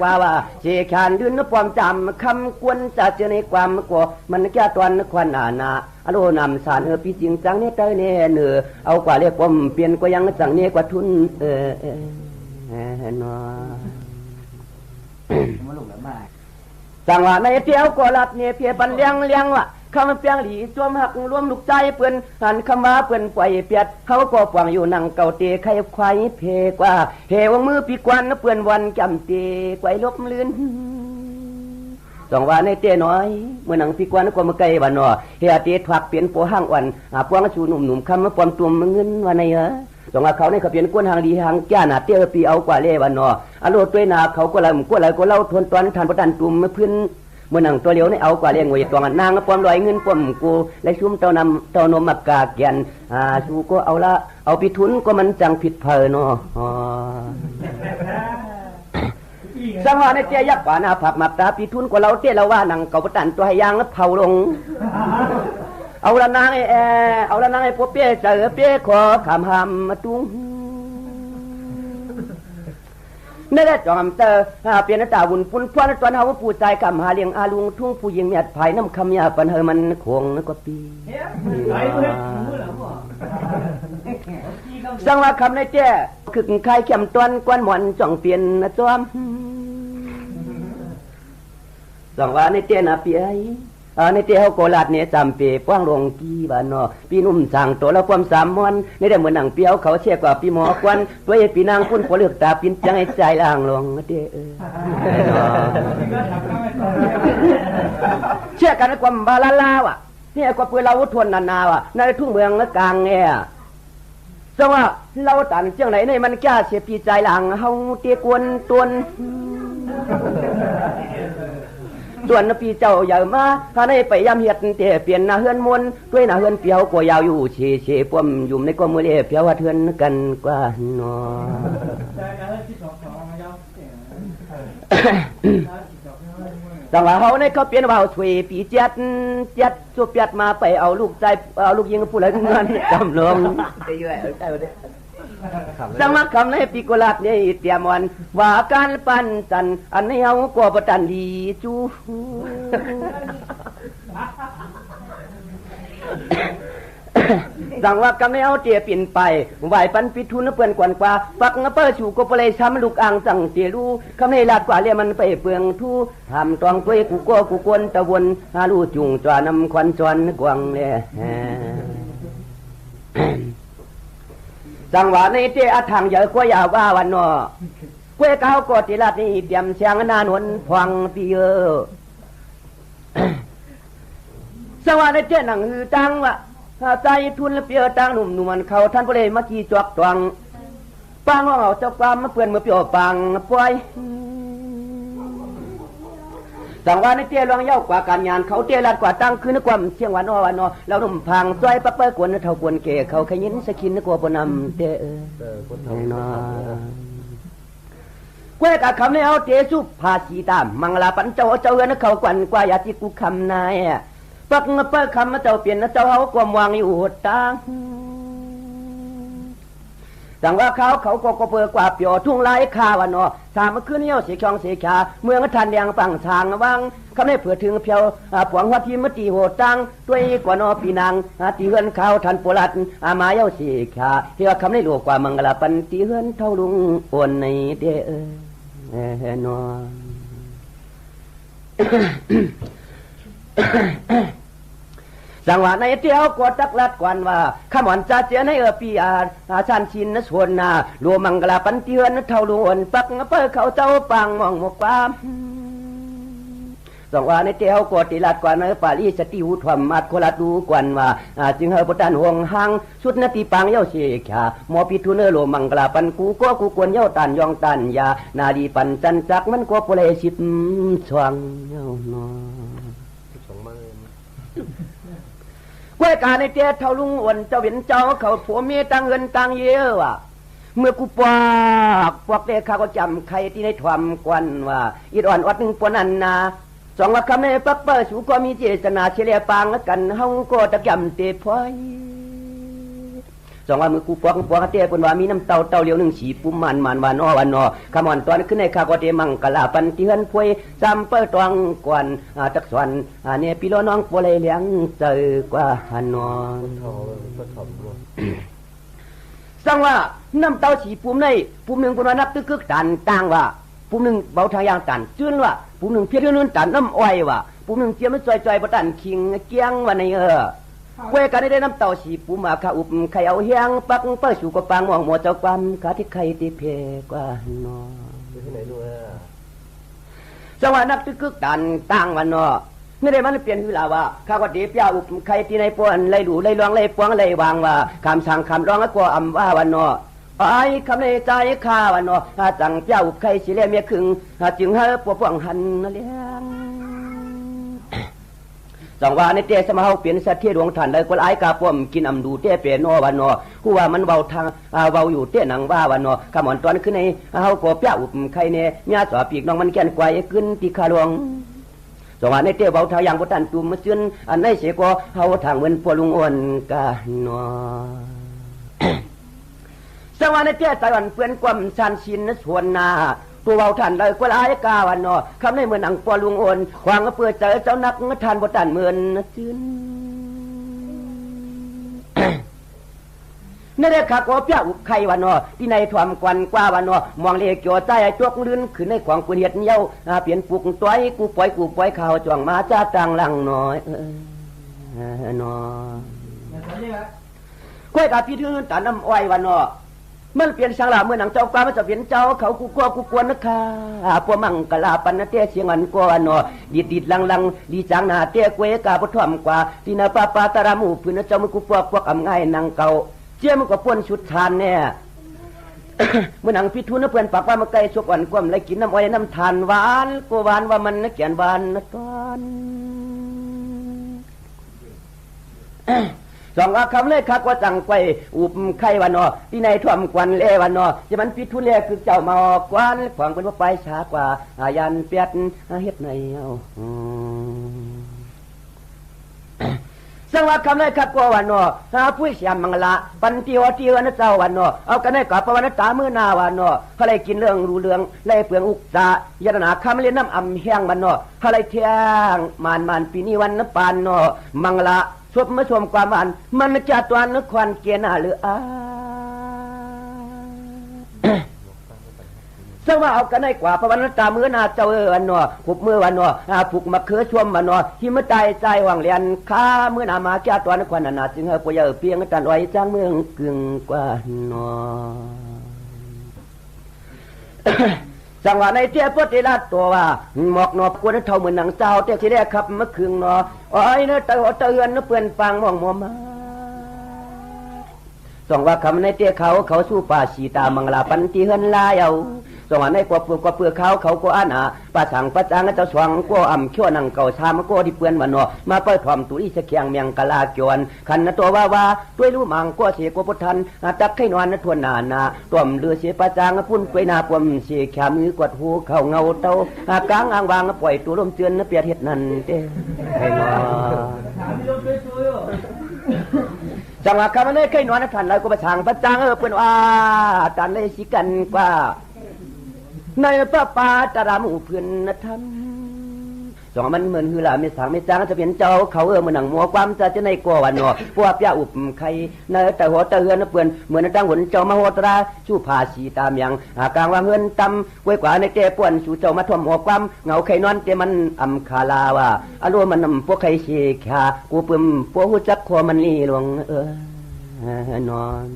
กว่าว่าเสียขานดืนปลอมจำคำกวนจะเจอในความกลัวมันแก่ตอนควันนาอโลนำสารพี่จริงจังเนี่ยเตยเนี่ยเนือเอากว่าเรียกว่าเปลี่ยนก็ยังจังเนี่ยกว่าทุนนอจังว่าในเที่ยวกลัดเนี่ยเพียบันเลี้ยงว่ะคำเปียงหลีจวมหักรวมลูกใจเปื่อนหันคำว่าเปื่อนปล่อยเปียดเขาก็ปวงอยู่นั่งเก่าเตะไข่ควายเพกว่าเหวมือปีกวนเปื่อนวันจำเตะไกวลบลื่นสองว่าในเตะน้อยเมื่อนังปีกวนก็มาไกลวันนอเฮียเตะถักเปลี่ยนปัวห้างอ่อนปวงชูหนุ่มคำมาปลอมตัวเงินวันไหนสองว่าเขาในเขาเปลี่ยนกวนหางดีหางแก่หนาเตี้ยปีเอากว่าเล่วันนออโลด้วยนาเขาก็เลยก็เล่าทนตอนทันประดันตุ่มมาพื้นเมื่อนั่งตัวเลี้ยวในเอากว่าเลี้ยงไว้ตัวนางปอมลอยเงินปอมกูและชุ่มเต้านมมักกาเกียนชูก็เอาละเอาปิทุนก็มันจังผิดเพลินสังวาในเตี้ยยักษ์ป่านาผักมักตาปิทุนก็เราเตี้ยเราว่านั่งเก่าประดันตัวให้ยางแล้วเผาลงเอาละนางเอาละนางไอ้พวกเปี้ยเจอเปี้ยขอขามหามมาตุ้งนี่แหละจอมเตอเปลี่ยนตาวุ่นปุ่นพวนตอนเฮาผู้ใจคำหาเลี้ยงอาลุงทุ่งผู้หญิงเมียดภายน้ำคำยาปันเฮมันคงก็ปีสังว่าคำในแจ้คือใครเข้มต้นกวนหมอนจ่องเปลี่ยนจอมสังว่าในแจ้น่ะเปียในเตี้ยเขาโกลาดเนี่ยจำเปป้องลงกี่บ้านนอปีนุ่มสั่งตัวแล้วความสามวันในเดือนเหมือนหนังเปียวเขาเชี่ยกว่าปีหมอกวนตัวเอปีนางพุ่นหัวเลือกตาปินจังให้ใจล่างลงเตี้ยเชี่ยกันความบาลาลาวะเนี่ยกว่าเพื่อเราทวนนาว่ะในทุ่งเมืองและกลางเนี่ยจังว่าเราตันเจ้าไหนในมันแก่เสียปีใจล่างเฮาเตี้ยกวนตวนส่วนปีเจ้าใหญ่มาถ้าได้ไปย่ำเห็ดเตะเปลี่ยนนาเฮือนมนด้วยนาเฮือนเปียวกว่ายาวอยู่เฉป่วมอยู่ในกมือเลี้ยเปียวว่าเทือนกันกว่าหนอจังหวะเขาในเขาเปลี่ยนว่าช่วยปีเจ็ดสุเปียดมาไปเอาลูกใจเอาลูกยิงผู้ไรเงินจำลงจังหวะคำในปีกุลาดเนี่ยเตรียมวันว่าการปั้นจันอันนี้เอากว่าประจันดีจูจังว่าคำนี้เอาเจียปิ่นไปไหวปันปิทุนเปื่อนกวนกว่าปักเปิดชูก็ไปเลยช้ำลูกอ่างจังเจียรูคำนี้ลาดกว่าเรียมันไปเปลืองทูทำตองตัวกูก็กูกวนตะวนหาลูจุงจวนำควันจวนกวางเลยจังหวะในเจ้าทางเยอะกว่ายาวว่าวันนอเว้ยเขากอติลาดนี่เตรียมเสียงนานวนพวังปีเออสวัสดีเจ้าหนังหือตังวะใจทุนเปียตังหนุ่มมันเขาท่านผู้ใดมากี่จวกตวงปังเอาเจ้าความมาเปื่อนมาเปียวปังป่วยสังวาในเตี้ยรองเย้ากว่าการงานเขาเตี้ยรัดกว่าตั้งคืนความเชียงวันนอแล้วนุ่มพังซอยปะเปิ้ลกวนเท่ากวนเก๋เขาขยินสกินกว่าปนำเตี้ยนอเว้ยกับคำนี้เอาเตี้ยสุภาษีตามมังลาปันเจ้าเงินเขากวนกว่าอยาจิกุคำนายปักเปิ้ลคำมาเจ้าเปลี่ยนเจ้าเขาความวางอยู่หดตังจังว่าเขาก็เปิดกว่าเปียวทุ่งไรข้าวันนอสามคืนนี้เอาเสียช่องเสียขาเมืองทันแดงฝั่งทางวังเขาไม่เผื่อถึงเพียวปวงหัวทีมตีโหดตังด้วยกว่านอปีนางตีเฮือนเขาทันโปลัดมาเย้าเสียขาเฮียคำได้หลวกกว่ามังกรปันตีเฮือนเท่าลุงโอนในเด้อนอจังหวะในเที่ยวกดตักลัดกวนว่าขมอนจ่าเจียในปีชันชินส่วนนาหลวมังกรปันเทือนเท่าลวนปักเปิดเขาเจ้าปังมองหมกความจังหวะในเที่ยวกดติลัดกวนในปารีสติหุทวมมัดโคลัดดูกวนว่าจึงเฮปตันห่วงหางสุดนาทีปังเย้าเสียขาหมอปิทุนหลวมังกรปันกูก็กูกวนเย้าตันยองตันยานาดีปันจันจักมันก็โปเลสิบสว่างเย้านอเว้ยการในเจ้าเท่าลุงอ้วนเจ้าเห็นเจ้าเขาผัวเมียตั้งเงินตั้งเยอะว่ะเมื่อกูปอกเด็กข้าก็จำใครที่ได้ทวมกวนว่าอีดอ่อนอดหนึ่งปนันนาสองว่าคำในปักเปิดสูก็มีเจตนาเฉลี่ยปางกันเฮาก็ตะจำเตะพอยส สองว่ามือกูปอกเตี้ยปนว่ามีน้ำเต่าเลี้ยวหนึ่งฉีปุ่มมันวานอขมอนตอนขึ้นในข้าก็เตมังกะลาปันเตือนพวยจำเปิดตองกวนตักสวนเนี่ยพี่น้องปวเลยเลี้ยงเจอกว่าหันนอนสังว่าน้ำเต่าฉีปุ่มในปุ่มหนึ่งปนว่านับตึกตันต่างว่าปุ่มหนึ่งเบาทางยางตันจื้นว่าปุ่มหนึ่งเพี้ยนนู่นตันน้ำอ้อยว่าปุ่มหนึ่งเจียมมันจ่อยๆประตันคิงเกี้ยงวันในเวกันได้น้ำเต่าฉีปูมาข้าอุบไข่เอาเฮียงปักเปิดสู่กระปังมองหมดเจ้าความขาที่ไข่ที่เพกว่านอที่ไหนด้วยจังหวะนักตึกตันต่างวันนอนี่ได้มันเปลี่ยนเวลาว่าข้าก็ดีเปียอุบไข่ที่ในปวนเลยดูเลยลองเลยปวงเลยวางว่าคำสั่งคำร้องก็อำว่าวันนอไอ้คำในใจข้าวันนอจังเปียอุบไข่สิเลียเมียครึ่งจึงให้ปวงหันเลี้ยงจังว่าในเตสมาเฮาเปลี่ยนสัตว์ที่ดวงท่านเลยก็หลายกาป่อมกินอำดูเตเปนอวันนอฮู้ว่ามันเบาทางเบาอยู่เตหนังว่าวันนอขมอนตอนขึ้นในเฮาก็เปียอุบไข่เนี่ยญาติสอปีกน้องมันแก่นกวายขึ้นที่คาหลวงจังว่าในเตเบาทางอย่างบ่ทันตุ่มมาจืนอันในเสก็เฮาทางเหมือนพวลุงอ่อนกะนอจังว่าในเตไต้หวันเปื้อนความชันชินส่วนนาตัวเบาท่านเลยก็หลายกาวันนอคำในเมืองหนังปอลุงโอนควางก็เปิดเจอเจ้านักทานบตันเมือนจืนนั่นแหละข้าก็เปียอุบไข่วันนอที่ในถ่วมกวนกว่าวันนอมองเลี้ยจ่อใจจวกลื่นขึ้นในของกุเหียดเย้าเปลี่ยนปลุกต้อยกูปล่อยข่าวจ่องมาจ้าต่างหลังน้อยนอก้อยกับพี่ทื่นตาน้ำอ้อยวันนอมันเปลี่ยนสังลาเมื่อหนังเจ้ากว่ามันจะเปลี่ยนเจ้าเขากูกวนนะคะพวกมังกะลาปันเตี้ยเสียงอันกวนอดีดลังดีจางนาเตี้ยกวยกาปถ่อมกว่าที่นาปาตารามูพื้นเจ้ามันกูพวกอำง่ายนางเก่าเจ้ามันก็ป่วนชุดทานเนี่ยเมื่อหนังพิทุนเพื่อนปากว่ามันไกลชกอ่อนกวมเลยกินน้ำอ้อยน้ำทานหวานกูหวานว่ามันนักเกียนหวานนะตอนสองอาคำเลยคักว่าจังไปอุบไข่วันนอที่ในถ่วมกวนเล่วันนอจะมันพิทุนเล่คือเจ้ามากวนขวางเป็นว่าไปช้ากว่ายันเปียดเฮ็ดในเอาสังว่าคำเลยคักว่าวันนอผู้เสียมังละปันติวติวันเจ้าวันนอเอากันได้กับวันตามือนาวันนอเขาเลยกินเรื่องรู้เรื่องเลยเปลืองอุกษายตนาคำเล่นน้ำอ่ำแห้งวันนอเขาเลยเที่ยงมันปีนี้วันนปานนอมังละชมมาชมความอันมันจะตัวนครเกียนาหรือสว่าเอากันได้กว่าพระวันตามือนาเจ้าวันนอผูกมือวันนอผูกมะเขือชวมวันนอที่มือใจว่างเลียนข้ามือนามาแก่ตัวนครนาจึงเฮาป่วยเพียงตันไว้จ้างเมืองกึ่งกว่านอจังหวะในเจ้าพุทธิราชตัวว่าหมอกนอควรเท่าเหมือนหนังเจ้าเจ้าที่แรกครับเมื่อคืนนอโอ้ยเนื้อเตือนเปื่อนปังมองมัวมาส่งว่าคำในเจ้าเขาสู้ป่าสีตามังลาปันตีเฮือนลายเอาส่งว่าในกว่าเปลือกเขาก็อ่านป่าสังป่าจางเจ้าสว่างก็อ่ำชั่วนังเก่าชามก็ที่เปื่อนวันนอมาเปิดพร้อมตุลีสะเคียงเมียงกะลาเกียนขันตัวว่าด้วยรู้มังก็เสียก็พุทธันตักไข่นวลทวนนาต้มเลือเสียป่าจางพุ่นไปนาปมเสียแขมือกดหูเข่าเงาเต้ากลางอ่างวางปล่อยตัวลมเตือนเปียเห็ดนั่นเด้ไข่นวลจังหวะคำนี้ไข่นวลท่านเราก็ประชังป่าจางเปื่อนว่าตันเลยสิกันกว่าในพระปาตรามูเพื่อนธรรมสองมันเหมือนหือละไม่สั่งไม่จ้างจะเป็นเจ้าเขาเหมือนหนังมัวความจะในกัววันนอพวกเปียอุบไข่ในแต่หัวตะเฮือนเปื่อนเหมือนตั้งหุ่นเจ้ามาโหตราชูภาษีตามอย่างกลางวางเฮือนตำไว้กว่าในเตป่วนสู่เจ้ามาท่วมหัวความเงาไข่นอนเตมันอำคาลาว่าอารมณ์มันพวกไข่เสียขากูปึมพวกหูจักคอมันลีหลวงนอน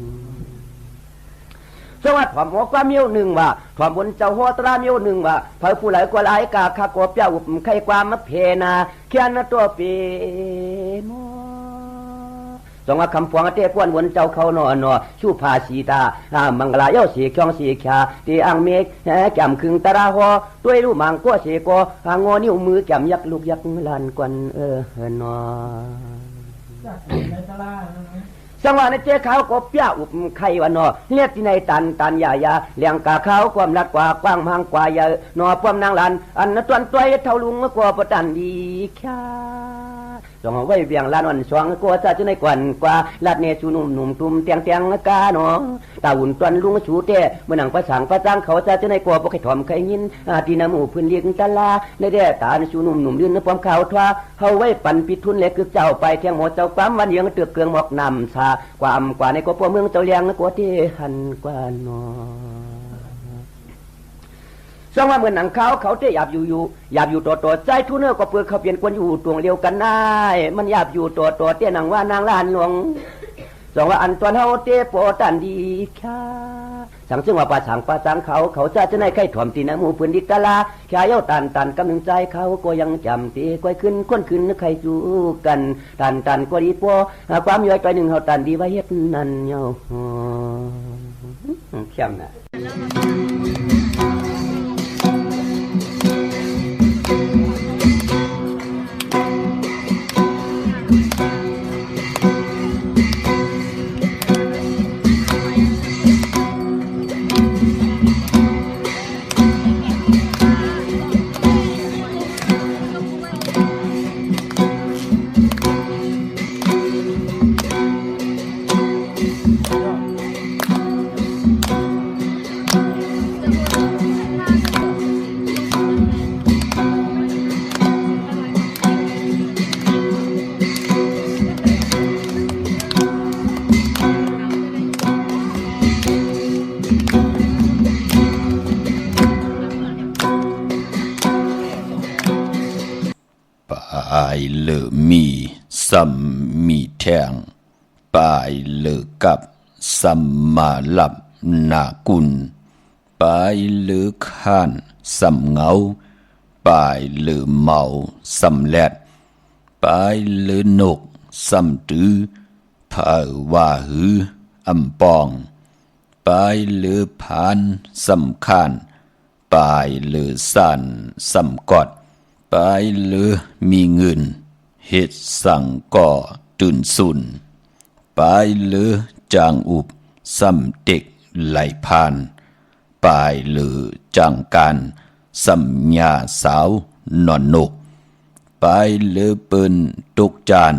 สวัสดิ์ความหัวความเมียวหนึ่งว่าความบนเจ้าหัวตราเมียวหนึ่งว่าเผยผู้ไหลกว่าไหลกาคากบเปียอุบไข่ความมะเพนาเขียนตัวปีมอสองว่าคำพวงเตป้วนบนเจ้าเขานอนชูภาษีตามังกลาเย้าสีคองสีขาตีอ่างเมฆแก้มคึงตาราหอด้วยรูมังกัวเสกงอนิ้วมือแก้มยักลูกยักลานกวนนอจังหวะในเจ้าเขาก็เปียอุบไข่วันนอเลียดที่ในตันยาเลี้ยงกาเขาความรักกว่ากว้างพังกว่าเยอะนอป้อมนางลันอันนั้นตัวเท่าลุงกว่าประดันดีแค่ สองไว้เวียงลานวันสวงกัวจะในกวนกว่าลาดเนชูนุ่มนุ่มตุ่มเตียงเตียงกาเนาะตาหุ่นตวนลุงชูเต้เมื่อหนังประสังประจังเขาจะในกัวปกให้ถอมใครยินตีน้ำหมูพื้นเลี้ยงตะลาในเด้ตาชูนุ่มนุ่มยืนในความขาวทว่าเฮาไว้ปั่นปิดทุนเล็กคือเจ้าไปเที่ยงหมดเจ้าความวันยังเตือกเกลืองหมอกนำชาความกว่าในกัวพวกเมืองเจ้าเลี้ยงกัวที่หันกว่าเนาะสองว่าเหมือนหนังเขาเที่ยบอยู่ตัวใจทุนเนื้อก็เปลือกเขาเปลี่ยนคนอยู่ตวงเร็วกันได้มันหยาบอยู่ตัวเตี้ยหนังว่านางลานหลวงสองว่าอันตัวเฮาเตโปตันดีค่ะสังซึ่งว่าป่าสังเขาจะในไข่ถ่อมตีนะหมู่พื้นดิกะลาแค่เย้าตันกำลังใจเขาก็ยังจำตีก้อยขึ้นค้นขึ้นใครจูกันตันก็ดีปัวความย่อยไปหนึ่งเฮาตันดีไว้เฮ็ดนั่นเย้าเข้มนะปายเลอมีสัมมีแทงปายเลอกับสัมมาลับนากุลปายเลอขานสัมเงาปายเลอเมาสัมแลดปายเลอนกสัมตือพาว่าหืออำปองปายเลอผานสัมคานปายเลอสันสัมกอดปายเลือมีเงินเฮ็ดสั่งก่อตื่นสุนปายเลือจางอุบซ้ำเด็กไหลพานปายเลือจางการซ้ำยาสาวนอนนกปายเลือเปิ้นตกจาน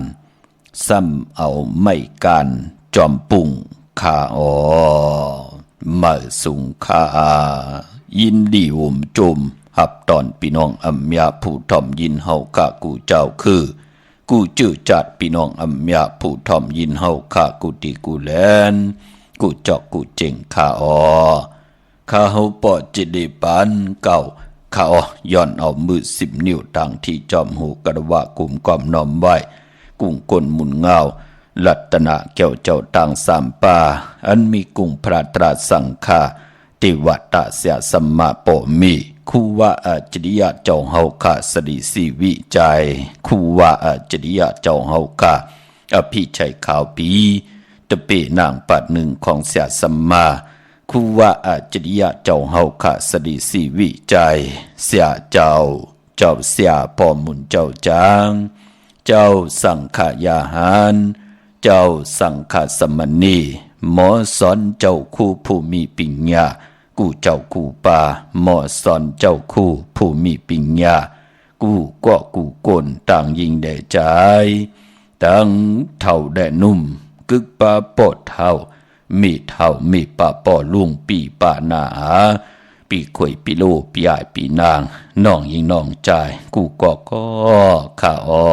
ซ้ำเอาไม่การจอมปุ่งขาอ๋อมาสุงขายินดีวมจมหับตอนพี่น้องอัมยาผู้ถ่อมยินเฮากะกูเจ้าคือกูจื้อจัดพี่น้องอัมยาผู้ถ่อมยินเฮากะกูติกูแลนกูจอกกูเจ๋งข้าอ๋อข้าเฮาปอจิตได้ปานเก่าข้าอ๋อย่อนเอามือ10 นิ้วต่างที่จอมหูกระวะกุมกอมน้อมไว้กุ้งก้นหมุนเงาลัตนะแก้วเจ้าต่างสามป่าอันมีกุ้งพระตราสังฆาติวัตตะเสียสัมมาโปมีคูว่าอาจริยะเจ้าเฮาคาสดิสีวิจัยคูว่าอาจริยะเจ้าเฮาคาอภิชัยขาวปีตะเปนางปัดหนึ่งของเสียสัมมาคูว่าอาจริยะเจ้าเฮาคาสดิสีวิจัยเสียเจ้าเสียพอมุนเจ้าจางเจ้าสังขยาหารเจ้าสังฆสมณีหมอสอนเจ้าคู่ผู้มีปัญญากูเจ้ากูป่าหมอสอนเจ้าคู่ผู้มีปัญญากูก็กูโกนต่างยิงได้ใจตั้งเท่าได้นุ่มกึกป่าปอดเท่ามีป่าปอลุงปีป่านาปีข่อยปีโลปีใหญ่ปีนางน้องยิงน้องใจกูก็ข้าอ๋อ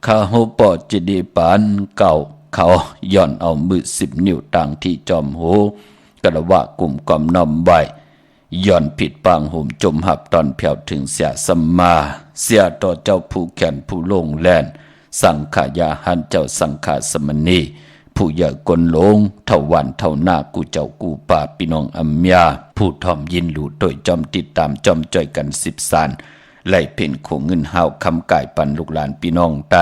ข้าเฮาปอจิดีปานเก่าเขาย่อนเอามือ10 นิ้วต่างที่จอมโหกระวะกลุ่มกอมนำไว้ย่อนผิดปางห่มจมหับตอนแผ่วถึงเสียสัมมาเสียต่อเจ้าผู้แขนผู้ลงแลนสังขายาหันเจ้าสังขาสมณีผู้ใหญ่กลลงเท่าวันเท่าหน้ากูเจ้ากูป่าพี่น้องอัมยาผู้ทอมยินหลู่โดยจอมติดตามจอมจ่อยกัน10 สานไล่เพ่นโขงเงินหาวคำกายปันลูกหลานพี่น้องไต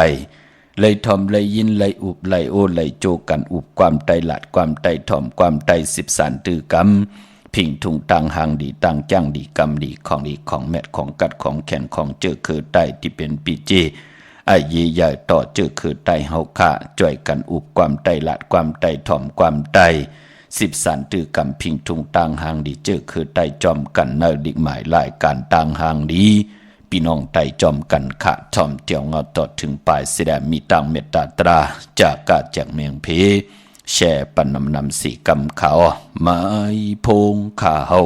ไล่ทอมไล่ยินไล่อุบไล่โอไล่โจกันอุบความไตหลัดความไตทอมความไต10 สานตือกำพิงทุงตังหางดีตังจ้างดีกำดีของแมดของกัดของแขนของเจอคือไตที่เป็นปีเจไอ้เย่ใหญ่ต่อเจอคือไตเฮาค่าจ่อยกันอุบความไตหลัดความไตทอมความไต10 สานตือกำพิงทุงตังหางดีเจอคือไตจอมกันเนดิกหมายลายการตังหางดี พี่น้องไทยจอมกันขะทอมเตียวเงาตอดถึงปลายเสดมีตังเมตตาตราจากกาจากเมียงเพแช่ปันนำสีกำเขาไม้พงขาเฮา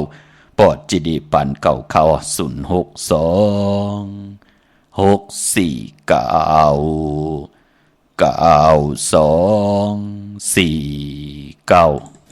ปอดจีดีปันเก่าเขา064964249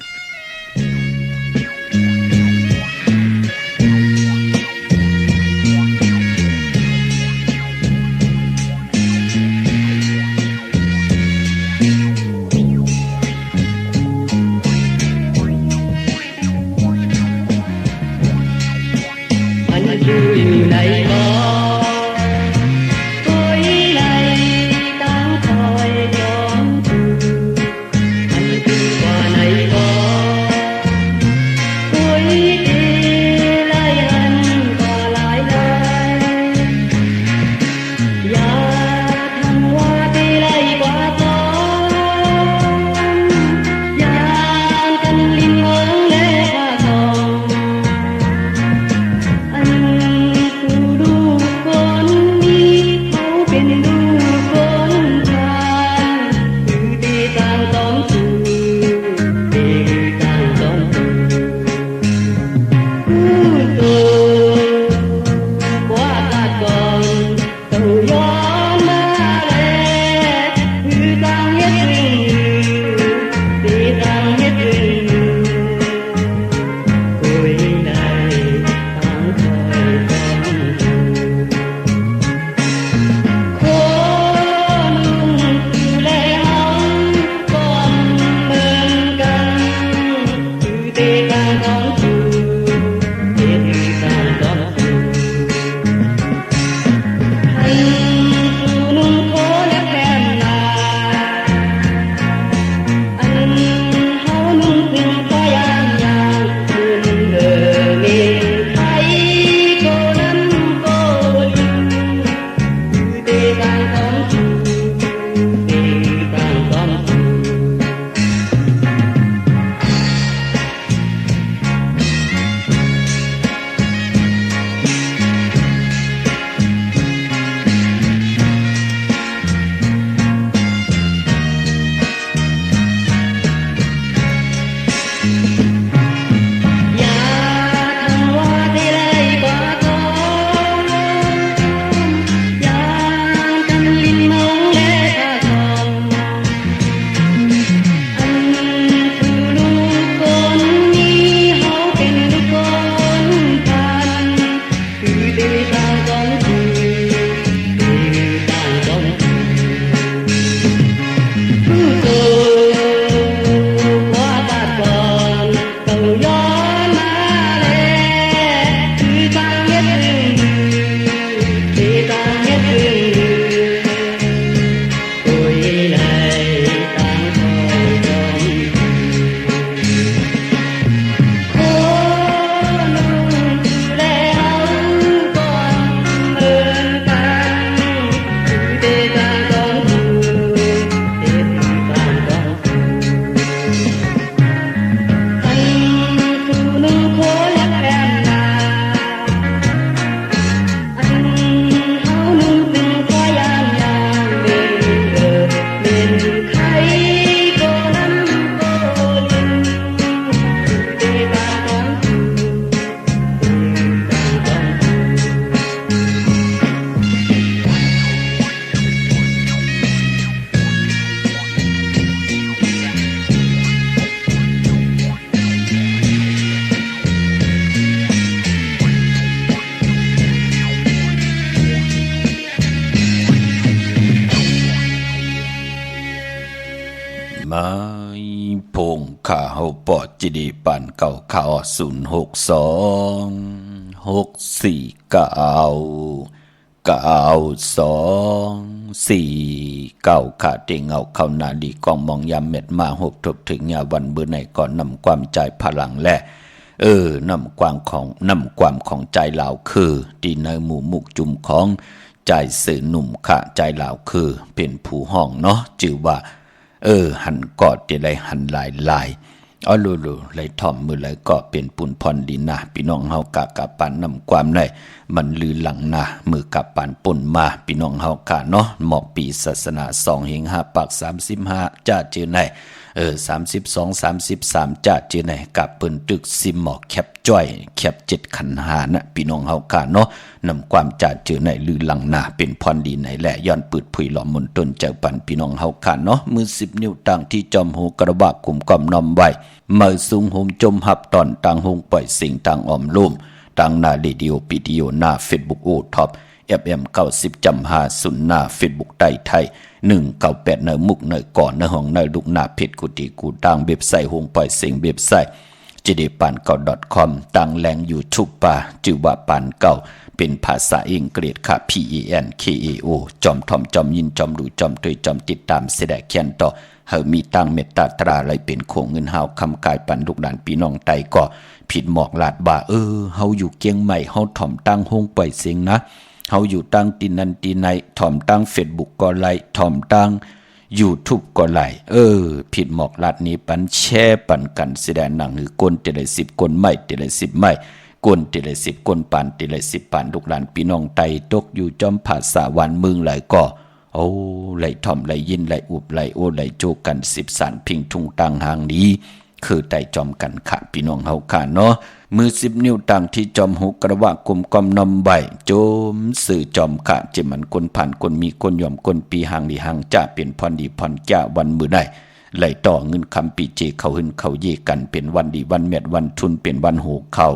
ไม้พงขาเฮาปอดจีดีปันเก่าเขา062649224ขาเต็งเอาเข้านาดีกองมองยามเม็ดมาหบทบถึงยาวันเบื่อในก่อนนำความใจพลังและนำความของใจเหล่าคือดีในหมู่มุกจุ่มของใจสื่อหนุ่มขะใจเหล่าคือเป็นผู้ห้องเนาะจื่อว่าหันกอดที่ไรหันลาย อ๋อลูๆไหลถ่อมมือไหลก็เป็นปุ่นพรดีนะพี่น้องเฮากะกะปานนำความได้มันลือหลังนะมือกับปานป่นมาพี่น้องเฮากะเนาะหมอกปีศาสนา2เฮง5ปัก35จะเจอไหน32 33จะเจอไหนกับเปิ้นตึกซิมหมอกแคบจ้อยแคบ7ขันหานะพี่น้องเฮากะเนาะนำความจะเจอไหนลือหลังนะเป็นพรดีไหนแหละย้อนปืดผุยหลอมมนต้นเจ้าปันพี่น้องเฮากะเนาะมือ10นิ้วต่างที่จอมหูกระบะกุมกอมนอมไว้มือสูงโฮมจมหับตอนต่างหงปล่อยสิ่งต่างออมลุ่มต่างหน้าเรดิโอวิดีโอหน้า Facebook โอท็อป FM 90.50หน้า Facebook ใต้ไทย198ในมุกในก่อนในห้องในลูกหน้าเพจกุฏิกูต่างเว็บไซต์หงปล่อยสิ่งเว็บไซต์jdepankao.com ต่างแหล่ง YouTube ป่าชื่อว่าปานเก่าเป็นภาษาอังกฤษค่ะ PANKAO จอมทอมจอมยินจอมดูจอมตยจอมติดตามเสด็จเขียนต่อเฮามีตั้งเมตตาตราอะไรเป็นโคงเงินเฮาคำกายปันลูกหลานพี่น้องไตก็ผิดหมอกลาดบ่าเฮาอยู่เกียงใหม่เฮาถ่อมตั้งห้องปล่อยเสียงนะเฮาอยู่ตั้งตีนันตีในถ่อมตั้ง Facebook ก็ไลถ่อมตั้ง YouTube ก็ไลผิดหมอกลาดนี้ปันแช่ปันกันแสดงหนังหือกลเตละ10กลไม่เตละ10ไม่กลเตละ10กลปานเตละ10ปานลูกหลานพี่น้องไตตกอยู่จอมภาษาวันเมืองหลายก็ไหลถ่อมไหลยินไหลอุบไหลโอไหลโจกัน10สารพิงทุงตังหางนี้คือไตจอมกันขะพี่น้องเฮาค่ะเนาะมือ10นิ้วต่างที่จอมหูกระวะกลมกอมนำใบโจมสื่อจอมขะเจมันคนผ่านคนมีคนยอมคนปีหางดีหางจะเป็นพรดีพรจ้าวันมือได้ไหลต่อเงินคำปีเจเขาหึนเขาเยกันเป็นวันดีวันเม็ดวันทุนเป็นวันหูเข้า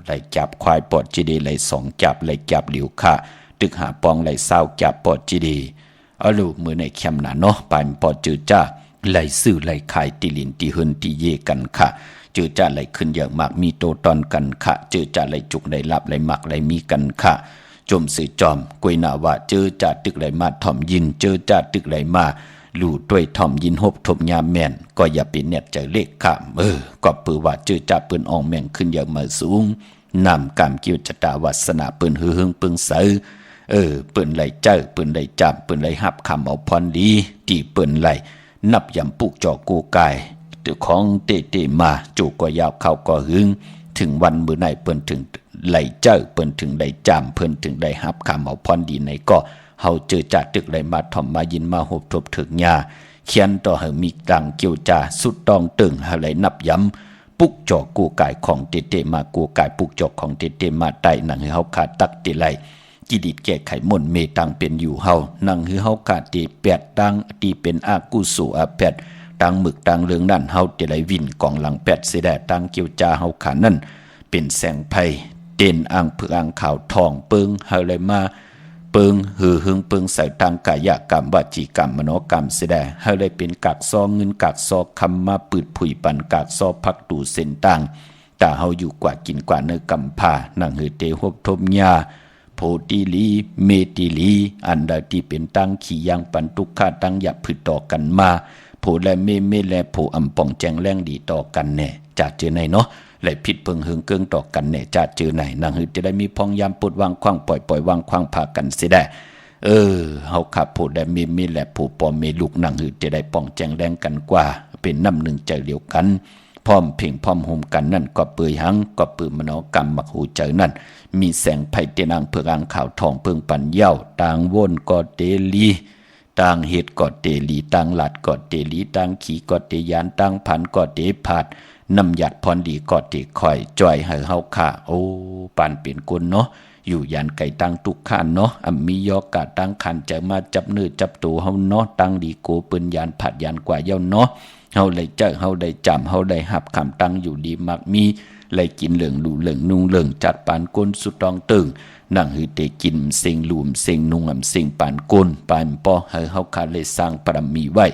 ไหลจับควายปอดจีดีไหล2จับไหลจับเหลียวค่ะตึกหาปองไหล20จับปอดจีดีลูกมือในแคมน่ะเนาะปานปอจือจ้าไหลซื้อไหลขายติลินติหึนติเยกันค่ะเจอจ้าไหลขึ้นอย่างมากมีโตตอนกันค่ะเจอจ้าไหลจุกไหลลับไหลมักไหลมีกันค่ะจมสื่อจอมกวยนาว่าเจอจ้าตึกไหลมาถ่อมยินเจอจ้าตึกไหลมาลู่ด้วยถ่อมยินหบทบยามแม่นก็อย่าเป็นเน็ตใจเลขค่ะก็ปือว่าเจอจ้าปืนอองแม่งขึ้นอย่างมาสูงนำกามกิ้วจตาวาสนาปืนหือหึงปึงเสือเปิ้นไหลเจ้าเปิ้นไหลจับเปิ้นไหลหับคำเอาพรดีที่เปิ้นไหลนับยำปุกจอกูกายตัวของเตมาจูก็ยาวเข้าก็หึงถึงวันมื้อไหนเปิ้นถึงไหลเจ้าเปิ้นถึงไหลจามเปิ้นถึงไหลหับคำเอาพรดีไหนก็เฮาเจอจัดตึกไหลมาถ่อมมายินมาหบทบถึกญาเขียนต่อให้มีดังเกี่ยวจาสุดตองตึงให้ไหลนับยำปุกจอกูกายของเตมากูกายปุกจอของเตมาใต้หนังให้เฮาขาดตักติไหลกิดิดแก้ไขมนเมตังเป็นอยู่เฮานั่งหือเฮากาตี8ตังตีเป็นอากุสุอา8ตังหมึกตังเรื่องนั่นเฮาเตไหลวินกองหลัง8เสดตังเกี่ยวจาเฮาขานั่นเป็นแสงไผเด่นอ่างเผือกอ่างขาวทองเปิงเฮาเลยมาเปิงหือหึงเปิงใส่ตังกายกรรมวจีกรรมมโนกรรมเสดเฮาเลยเป็นกากซอเงินกากซอคำมาปืดผุยปันกากซอพักตูเส้นตังตาเฮาอยู่กว่ากินกว่าเนื้อกำพานั่งหือเตหบทมญาโพติลีเมติลีอันใดที่เป็นตั้งขี่ยังปันทุกข้าตั้งอย่าพืชต่อกันมาโพและเมและโพอำป่องแจงแรงดีต่อกันแน่จัดเจอไหนเนาะไหลผิดเพิงเฮิงเกิงต่อกันแน่จัดเจอไหนนางหือจะได้มีพองยามปดวางคว้างปล่อยวางคว้างพากันเสียได้เฮาขับโพและเมและโพปอเมลูกนางหือจะได้ป่องแจงแรงกันกว่าเป็นน้ำหนึ่งใจเดียวกันพร้อมเพ่งพร้อมโฮมกันนั่นก็เปื่อยหังก็ปืนมโนกรรมมักหูเจอนั่นมีแสงไผ่เตนางเผือกอ่างขาวทองเพิงปันเย้าต่างวนก็เตลีต่างเฮ็ดก็เตลีต่างหลัดก็เตลีต่างขี่ก็เตยานต่างผันก็เตผาดน้ำหยัดพรดีก็เตคอยจ่อยให้เฮาค่ะปานเป็นคนเนาะอยู่ยานไก่ตั้งทุกขันเนาะมียอกะตั้งขันจะมาจับเนื้อจับตัวเฮาเนาะตั้งดีโกปืนยานผัดยานกว่าเย้าเนาะเฮาได้เจอเฮาได้จำเฮาได้หับคำตั้งอยู่ดีมักมีไหลกินเหลืองหลูเหลืองนุ่งเหลืองจัดปานก้นสุดตองตึงนั่งหือเตกินเสียงหลุมเสียงนุ่งเสียงปานก้นปานปอให้เฮาขาเลยสร้างปรมีไว้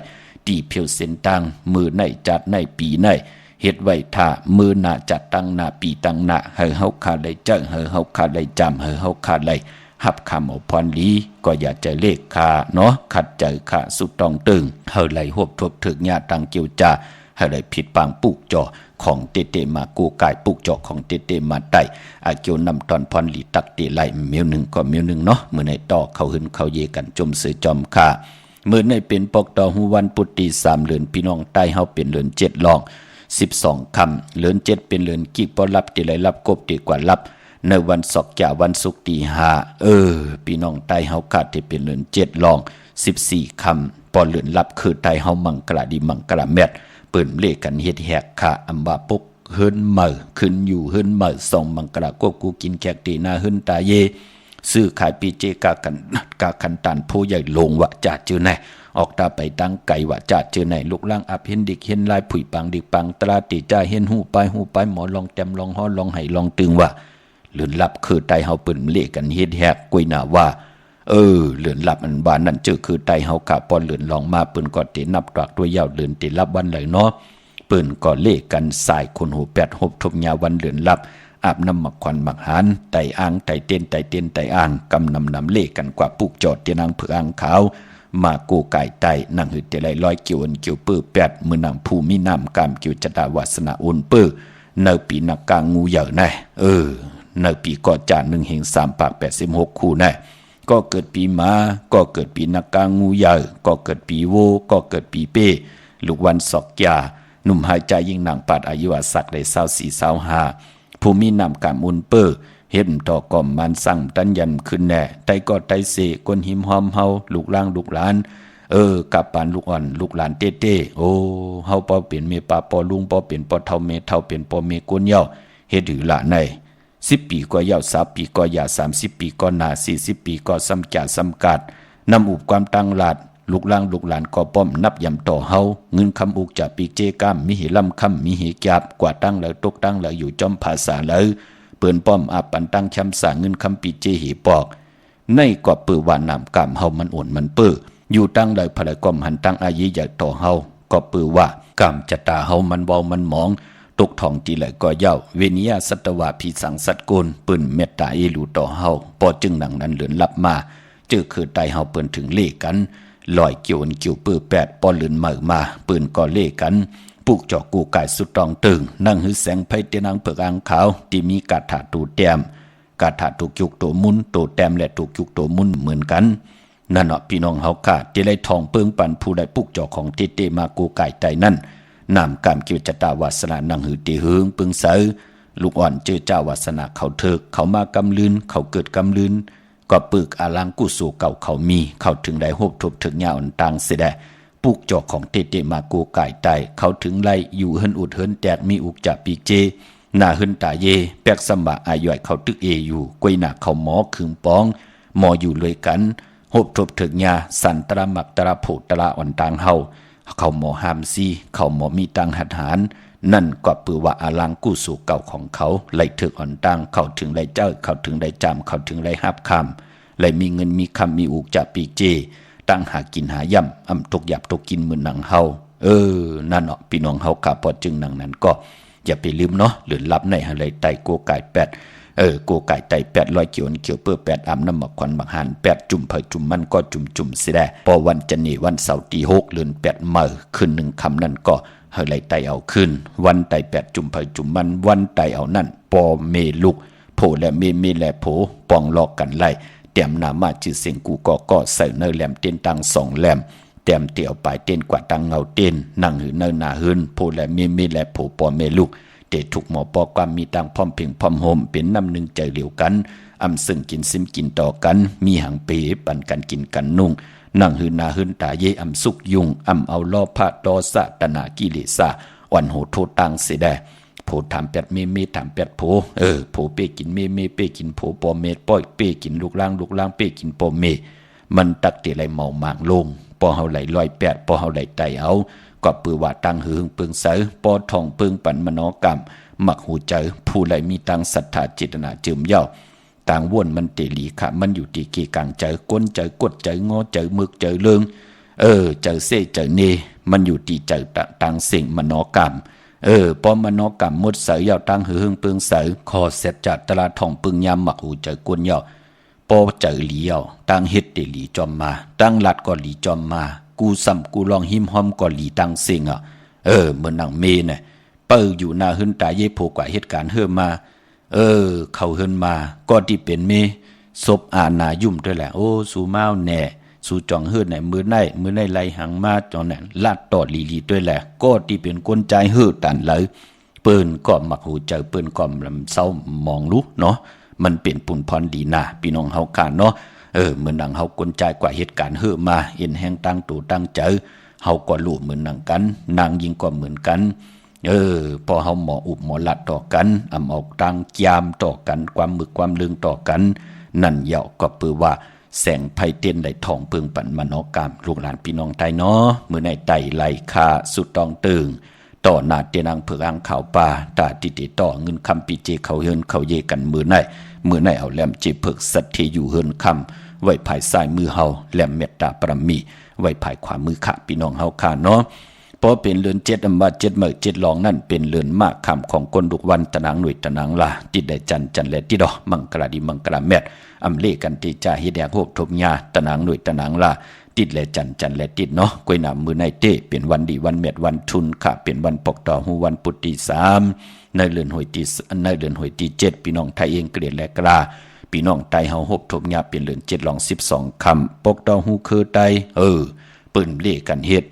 ตีเพียวเส้นตังมือในจัดในปีในเฮ็ดไว้ท่ามือหน้าจัดตั้งหน้าปีตั้งหน้าให้เฮาขาเลยเจอให้เฮาขาเลยจำให้เฮาขาเลยหับคำเอาพรลีก็อย่าใจเลขคาเนาะขัดใจขาสุดตองตึงเฮาไหลหบทบถึกญาตังเกี่ยวจาให้ไหลผิดปางปุกจอของเตมากูกายปุกจอของเตมาไตอาเกียวนำตอนพรลีตักเตไหลเมียวหนึ่งก็เมียวหนึ่งเนาะมือในต่อเขาหึนเขาเยกันจมเสือจอมคามือในเป็นปกต่อหูวันปุตติ3เดือนพี่น้องใต้เฮาเป็นเดือน7ลอง 12 คำเลือน7เป็นเลือนกี่ปอรับตีไหลรับกบตีกว่ารับในวันศกจ่าวันศุกร์ตี5พี่น้องไตเฮาขาดที่เป็นเลือน7ลอง14 คำปอเลือนรับคือไตเฮามังกระดีมังกระแมดเปิ้นเลกันเฮ็ดแหกค่ะอำว่าปุกเฮิรนเหม่อขึ้นอยู่เฮิรนเหม่อส่องมังกระกบกูกินแขกตีหน้าเฮิรนตาเยซื้อขายปีเจกาคันตันผู้ใหญ่ลงวะจ่าจื้อไหนออกตาไปตั้งไก่วะจ่าจื้อไหนลูกล่างอับเห็นดิกเห็นลายผุยปังดิกปังตราติจ่าเห็นหูไปหมอลองแต้มลองฮ้อลองไห้ลองตึงวะเลือนลับคือไตเฮาเปิ้นเลกันเฮ็ดแหกกวยหน้าว่าเลือนลับอันบ้านนั่นจื้อคือไตเฮากะปอนเลือนลองมาเปิ้นก็ตินับตรักตัวยาวเลือนติรับวันไหลเนาะเปิ้นก็เลกันสายคนหู8หบทบยาวันเลือนลับอาบน้ำหมักควันหมักหานไตอ่างไตเต้นไตอ่างกำนำเลกันกว่าปุกจอดเตียนางเผืออ่างขาวมาโกไก่ไตนั่งหืดเตลัยร้อยเกี่ยวเกี่ยวปื้อ8มือนางผู้มีน้ำกามเกี่ยวจตาวาสนาอุ่นปื้อเนปีนักกางงูเหย่อแน่เนปีก่อจาน1 3 ปาก86คู่แน่ก็เกิดปีม้าก็เกิดปีนักกางงูเหย่อก็เกิดปีโวก็เกิดปีเป้ลูกวันศอกยาหนุ่มหายใจยิ่งหนังปาดอายุอาศักได้24 25ผู้มีนำกามอุ่นเปื้อเห็นต่อก่อมมันสั่งตันยันขึ้นแน่ไตก็ไตเสกวนหิมหอมเฮาลูกล่างลูกหลานกับปานลูกอ่อนลูกหลานเต้เฮาปอเปลี่ยนเมปาปอลุงปอเปลี่ยนปอเท่าเมเท่าเปลี่ยนปอเมกวนเย้าเฮ็ดหือละใน10 ปีก็เย้า3 ปีก็ยา30 ปีก็นา40 ปีก็ซ้ำจ่าซ้ำกาดนำอุบความตั้งหลาดลูกล่างลูกหลานก็ป้อมนับยำต่อเฮาเงินคำอุกจากปีเจก้ามมีหิลำคำมีหิกยาบกว่าตั้งแล้วตกตั้งแล้วอยู่จอมภาษาแล้วเปิ้นป้อมอาปันตั้งช้ำสาเงินคำปีเจหีปอกในกว่าปือว่านำกามเฮามันอ่อนมันเปื้ออยู่ตั้งเลยภายก้อมหันตั้งอายีใหญ่ต่อเฮาก็ปือว่ากามจะตาเฮามันเบามันหมองตกทองจีไหลก็เย้าเวนิยาสัตวะพีสังสัตกุลปืนเมตตาเอลูต่อเฮาปอจึงหนังนั้นเลือนลับมาเจอคือไตเฮาเปิ้นถึงเลกันลอยเกี่ยวปื้อ8ปอเลือนเหม่อมาปืนก็เลกันปุกจอกกูกายสุดตองตึงนั่งหือแสงไผเตนางเผือกอ่างขาวที่มีกาถาตูแต้มกาถาถูกยุกตัวมุนตัวแต้มและถูกยุกตัวมุนเหมือนกันนั่นเนาะพี่น้องเฮาค่ะที่ได้ทองเปิงปันผู้ใดปุกจอกของเตมากูกายไตนั่นนำกามเกี่ยวจตาวาสนานั่งหือตีหึงปึงเสอลูกอ่อนเจอเจ้าวาสนาเขาเถิกเขามากำลืนเขาเกิดกำลืนก็ปึกอาลังกุสู่เก่าเขามีเข้าถึงได้โหบทบถึงยาอ่อนต่างเสียแดปุกจอกของเตมากูกายไตเขาถึงไล่อยู่เฮินอุดเฮินแตกมีอุกจับปีเจหน้าเฮินตาเยแปกสมบะอาย่อยเขาตึกอยู่กวยหน้าเขาหมอขึงป้องหมออยู่เลยกันโหบทบถึงยาสันตระมักตระโผตระอ่อนต่างเฮาเขาหมอหามซีเขาหมอมีตังหัดหารนั่นก็ปือว่าอาลังกู้สู่เก่าของเขาไล่ถึกอ่อนต่างเขาถึงได้เจ้าเขาถึงได้จำเขาถึงได้หับคำไล่มีเงินมีคำมีอุกจับปีเจตั้งหากินหาย่ำตกหยับตกกินเหมือนหนังเฮานั่นเนาะพี่น้องเฮาขาพอจึงหนังนั้นก็อย่าไปลืมเนาะหรือลับในอะไรไตโกไก่8โกไก่ไต800เกี่ยวเปื้อ8อาบน้ำหมักควันหมักหัน8จุ่มเผยจุ่มมันก็จุ่มสิได้พอวันจันนี่วันเสาร์ที่6เดือน8เมื่อคืน1คำนั่นก็เฮาไลไตเอาขึ้นวันไต8จุ่มเผยจุ่มมันวันไตเอานั่นปอเมลุกโผและเมและโผปองลอกกันไล่เตรียมนามาจื้อเสียงกูก็ใส่เนอแหลมเต้นตัง2แหลมเตรียมเตี่ยวไปเต้นกว่าตังเงาเต้นนั่งหือเนอหน้าหืนโพและเมและโผปอเมลูกเตทุกหมอปอความมีตังพร้อมเพ่งพร้อมโฮมเป็นน้ำหนึ่งใจเหลียวกันซึ่งกินซิมกินต่อกันมีหังเปปันกันกินกันนุ่งนั่งหือหน้าหืนตาเยสุกยุงเอาล้อพระดอสะตนากิเลสะอ่อนโหโทตังเสดโผถาม8เมถาม8โผโผเป้กินเมเป้กินโผปอเมป้อยเป้กินลูกล่างเป้กินปอเมมันตักเตไหลเมามางลงปอเฮาไหล108ปอเฮาไหลไตเอาก็ปือว่าตังหึงเปิงเสอปอทองเปิงปันมโนกรรมมักหูใจผู้ไหลมีตังศรัทธาเจตนาจืมเย้าต่างว่นมันเตลีค่ะมันอยู่ที่เกกลางใจก้นใจกดใจงอใจมึกใจเลิงใจเสใจเนมันอยู่ที่ใจต่างสิ่งมโนกรรมปอมโนกรรมมดเสยยาวตั้งหือเปิงเสอคอเสร็จจากตลาดทองปึงยามหมักหูใจกวนเย้าปอใจหลีเย้าตั้งเฮ็ดเตหลีจอมมาตั้งลัดก็หลีจอมมากูซ้ำกูลองหิมหอมก็หลีตั้งสิ่งเหมือนนางเมน่ะเปิ้อยู่หน้าหึนตาเยโผกว่าเหตุการณ์เฮือมาเขาเฮือนมาก็ที่เป็นเมศพอาณายุ่มด้วยแหละโอ้สูเมาแน่ สู่จองเฮือดในมือในไหลหังมาจอนั้นลาดตอดลีด้วยแหละก็ที่เป็นกวนใจเฮือตันเลยเปิ้นก็มักหูเจอเปิ้นก็ลำเศร้ามองรู้เนาะมันเป็นปุ่นพรดีนะพี่น้องเฮากันเนาะเหมือนดังเฮากวนใจกว่าเหตุการณ์เฮือมาเห็นแห่งตั้งตู่ตั้งเจอเฮาก็รู้เหมือนนังกันนางยิงก็เหมือนกันพอเฮาหมออุบหมอลัดต่อกันอำออกตังยามต่อกันความมึกความลึงต่อกันนั่นเหยาะก็ปือว่าแสงไผเต้นได้ทองเพิงปันมโนกรรมลูกหลานพี่น้องไทยเนาะมื้อในไตไหลคาสุดตองตึงต่อหน้าเตนังเผือกอังข่าวป่าตาติติต่อเงินคำปีเจเขาเฮินเขาเยกันมื้อในเอาแหลมจิเพิกสัตเทอยู่เฮินคำไว้ภายซ้ายมือเฮาแหลมเมตตาปรมีไว้ภายขวามือขะพี่น้องเฮาค่ะเนาะเพราะเป็นเรือน7อำบาด7มื้อ7ลองนั่นเป็นเรือนมากคำของคนดุกวันตะนางหน่วยตะนางลาติดได้จันและติดดอกมังกราดีมังกราแมดอำเลกันติจ่าเฮ็ดแดกโหบทบญาตะนางหน่วยตะนางลาติดและจันและติดเนาะกวยนำมือในเตเป็นวันดีวันเม็ดวันทุนค่ะเป็นวันปกต่อหูวันปุตติ3ในเรือนหวยตี7พี่น้องไทยเองเกลียดและกลาพี่น้องไตเฮาหบทบญาเป็นเรือน7ลอง12คำปกต่อหูคือไตปืนเล่กันเฮ็ด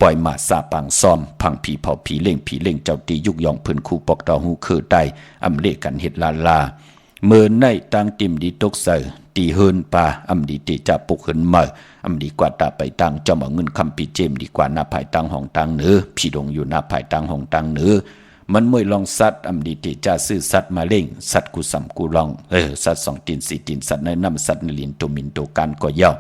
ปล่อยมาซาปังซ้อมพังผีเผาผีเล่งเจ้าตียุกยองเพิ่นคู่ปอกต่อหูคือไตอำเลกันเฮ็ดลาเมื่อในตังติมดีตกใส่ตีเฮินป่าอำดีตีจะปลุกเฮินมาอำดีกว่าตาไปตังจอมเอาเงินคำปีเจมดีกว่าหน้าภายตังห้องตังเหนือพี่ดงอยู่หน้าภายตังห้องตังเหนือมันมวยลองสัตว์อำดีตีจะซื้อสัตว์มาเล่งสัตว์กูสำกูลองสัตว์2ตีน4ตีนสัตว์ในน้ำสัตว์ในลินตัวมินตัวการก็เย่า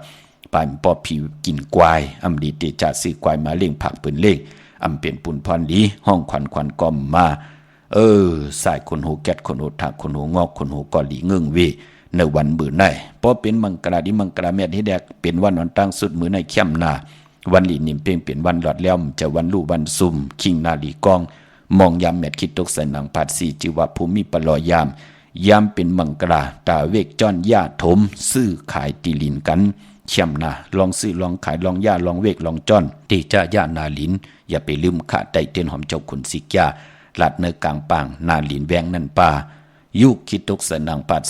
ปานปอผิวกินควายอำดีตีจะซื้อควายมาเล่งผักปืนเล่งอำเป็นปุ่นพรดีห้องควันกอมมาสายคนหูแกดคนหูถักคนหูงอกคนหูกอหลีเงื่งเวในวันมื้อในเพราะเป็นมังกราดิมังกราแม่ที่แดกเป็นวันตั้งสุดมื้อในเข้มนาวันลีนิ่มเพ่งเป็นวันหลอดแล้วจะวันลู่วันซุ่มคิงนาลีกองมองยามแม่คิดตกใส่หนังผาดสีจิวะภูมิปลอยามเป็นมังกราตาเวกจ้อนย่าถมซื้อขายตีลินกันเข้มนาลองซื้อลองขายลองย่าลองเวกลองจ้อนตีจะย่านาลินอย่าไปลืมขาดไตเต้นหอมเจ้าขุนสิกยาลัดเนื้อกลางปางนาลินแวงนั่นป่ายุคคิดตกสนังปาด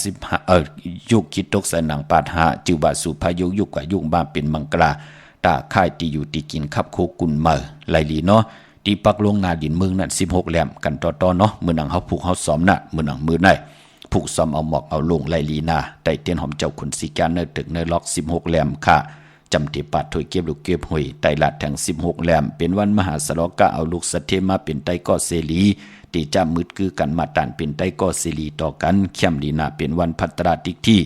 15ยุคคิดตกสนังปาด5จิวบาสุพายุกกว่ายุคมาเป็นมังกราตาค่ายตีอยู่ตีกินขับโคกุนเมอไหลลีเนาะตีปักลงนาดินเมืองนั่น16แหลมกันต่อเนาะมื้อนังเฮาผูกเฮาซ้อมน่ะมื้อนังมื้อไหนผูกซ้อมเอาหมอกเอาลงไหลลีนาไต่เตียนหอมเจ้าขุนสิกาเนตึกเนล็อก16แหลมค่ะจำที่ปัดถอยเก็บลูกเก็บหอยไตลัดแทง16แหลมเป็นวันมหาสลกะเอาลูกสัตเทมาเป็นไตก็เสรีตีจ้ามืดคือกันมาตานเป็นไตก็เสรีต่อกันเข้มดีนาเป็นวันพัตราติกที่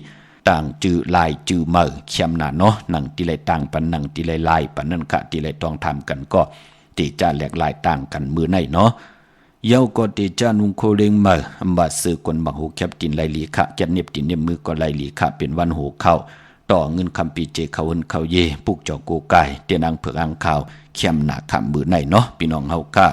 ต่างจื้อลายจื้อเมื่อเข้มนาเนาะหนังตีไรต่างปันหนังตีไรลายปันนั่นค่ะตีไรต้องทำกันก็ตีจ้าแหลกลายต่างกันมือในเนาะเยาก็ตีจ้านุงโคเลงเมื่ออำบาซื้อคนบักหูแคบตินไรลีค่ะแกเน็บตินเน็บมือก็ไรลีค่ะเป็นวันหูเข้าต่อเงินคำปีเจเขาเฮินเขาเยปุกจอกโกไก่เตียนอังเผือกอังข่าวเข้มหนาคำมือในเนาะพี่น้องเฮาค่ะ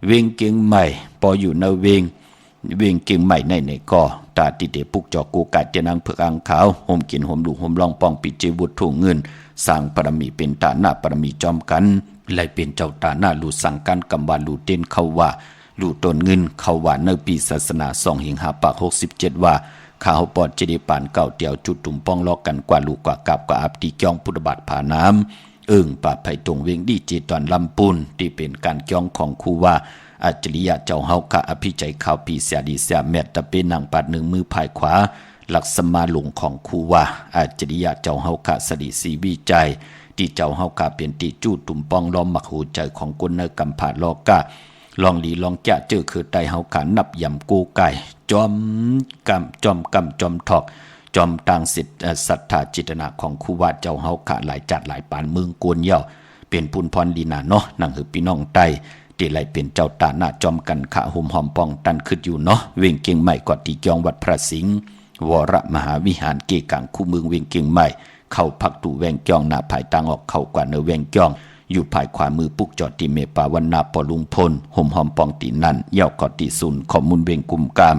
เวงเก่งใหม่พออยู่ในเวงเก่งใหม่ในก็ตาติเตปุกจอกโกไก่เตียนอังเผือกอังข่าวห่มกินห่มดูห่มลองปองปีเจบุตรถุงเงินสร้างปรมีเป็นตาหน้าปรมีจอมกันไล่เป็นเจ้าตาหน้าลู่สั่งกันกำวาลู่เต้นเขาว่าลู่ต้นเงินเขาว่าในปีศาสนา2หิงหาปาก67ว่าข้าวปอดจะได้ป่านเก่าเตียวจุดตุ่มป้องลอกกันกว่าลูกกว่ากับกว่าอับตีจ้องพุทธบาทผาน้ำป่าไผ่ตรงเวงดีเจตอนลำปูนที่เป็นการจ้องของครูว่าอัจฉริยะเจ้าเฮาคะอภิใจข่าวปีเสียดีเสียแมตตะเป็นนางปัดหนึ่งมือภายขวาหลักสมาหลงของครูว่าอัจฉริยะเจ้าเฮาคะสดีสีวิจัยที่เจ้าเฮาคะเป็นตีจู้ตุ่มป้องล้อมหมักหูใจของคนในกำผาลอกะลองหลีลองแก่เจอคือไตเฮาขานับยำกูไก่จอมกำจอมถอกจอมต่างสิทธิ์ศรัทธาจิตนาของครูว่าเจ้าเฮาขาหลายจัดหลายปานเมืองกวนเย่าเป็นปุนพรลีนาเนาะนั่งหือพี่น้องไตที่ไหลเป็นเจ้าตาหน้าจอมกันขะห่มหอมปองตันขึ้นอยู่เนาะเวงเก่งใหม่กอดตีจองวัดพระสิงห์วรมหาวิหารเกกังคู่เมืองเวงเก่งใหม่เข้าพักตู่แวงจองหน้าภายตังออกเข้ากว่าเนอแวงจองอยู่ภายขวามือปุกจอดตีเมปาวันนาปอลุงพลห่มหอมปองตีนั่นเย่ากอดตีซุนขอมุนเวงกุมกาม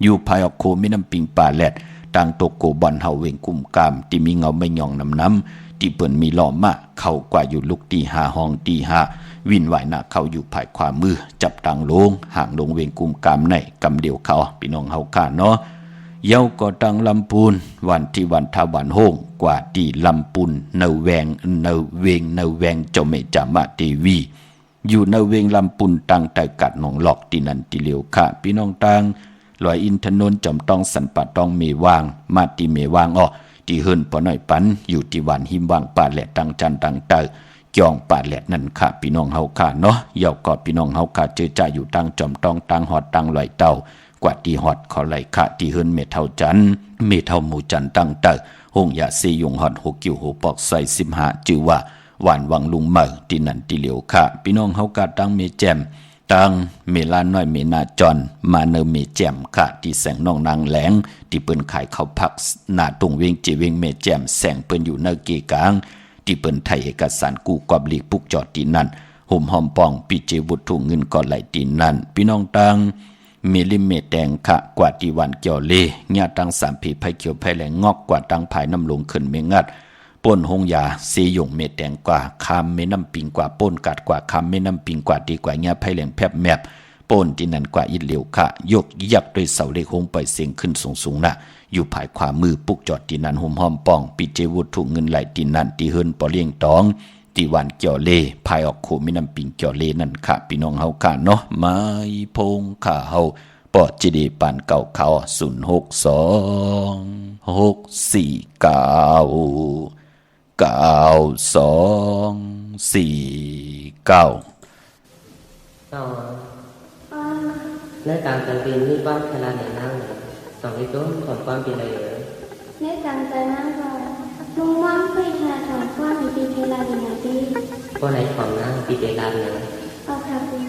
อยู่ภายออกโคไม่น้ำปิงป่าแหลดต่างโตโกบอนเฮาเวงกุมกามที่มีเงาไม่ยองน้ำที่เปิ่นมีล้อมะเข้ากว่าอยู่ลุกตี5ห้องตี5วินไหวหน้าเข้าอยู่ภายขวามือจับตังลงห่างลงเวงกุมกามในกำเดียวเขาพี่น้องเฮาค่ะเนาะ เย้าก็ตังลำปูนวันที่วันทาวันโฮงกว่าที่ลำปูนเนแวงเนเวงเนแวงเจ้าเมจามาเทวีอยู่เนเวงลำปูนตังแต่กัดหนองหลอกที่นันที่เหลียวค่ะพี่น้องตังลอยอินทนนท์จอมต้องสันปะต้องเมวางมาตีเมวางอ้อที่เฮิรนปอน้อยปันอยู่ที่วันหิมวางป่าแหลตังจันตังเตอจองป่าแหลนั่นค่ะพี่น้องเฮาค่ะเนาะเย้าก็พี่น้องเฮาค่ะเจอจ่าอยู่ตังจอมต้องตังหอดตังลอยเต้ากว่าที่ฮอดขอไหลค่ะที่เฮิรนเมเท่าจันเมเท่าหมู่จันตังเตอหงยาซียงฮอดหกกิ้วหูปอกใส่15จือว่าหวานวังลุงเหมอที่นั่นที่เหลียวค่ะพี่น้องเฮากะตังเมแจมตังเมลาน้อยเมนาจอนมาเนเมแจมค่ะที่แสงน้องนางแหลงที่เปิ้นขายข้าวผักหน้าตรงเวงจีเวงเมแจมแสงเปิ้นอยู่เนเกกลางที่เปิ้นไทยเอกสารกู้กอบลีกปุกจอดที่นั่นห่มหอมปองปีเจวุฒุเงินก่อไหลที่นั่นพี่น้องตังเมลิเมแดงค่ะกว่าที่วันเกี่ยวเลญาตังสามผีไผเกี่ยวไผแหลงงอกกว่าตังภายน้ำลงขึ้นเมงัดป่นหงยาเสยงเมแดงกว่าคามเมน้ำปิงกว่าป่นกัดกว่าคามเมน้ำปิงกว่าดีกว่าญาไผแหลงแพบแมบป่นที่นั่นกว่าอิดเหลียวค่ะยกยับด้วยเสาเล็กหงไปเสียงขึ้นสูงๆน่ะอยู่ภายขวามือปุกจอดที่นั่นห่มหอมปองปิเจวุฒุเงินไหลที่นั่นที่เฮิรนปอเลี้ยงตองที่วันเกี่ยวเลภายออกโคมีน้ำปิงเกี่ยวเลนั่นค่ะพี่น้องเฮาค่ะเนาะไม้พงข่าเฮาปอจีดีปานเก่าเขา062 649 9249ในการจังปีนี้บ้านคณะไหนนั่งสองที่ต้นของความเป็นอะไรเอ่ยในการใจนั่งรอลุงว่างไปหาถอนว่ามีปีเทลาดีนาดีก็ไหนของนั่งปีเดลานนะเอาค่ะคุณ เ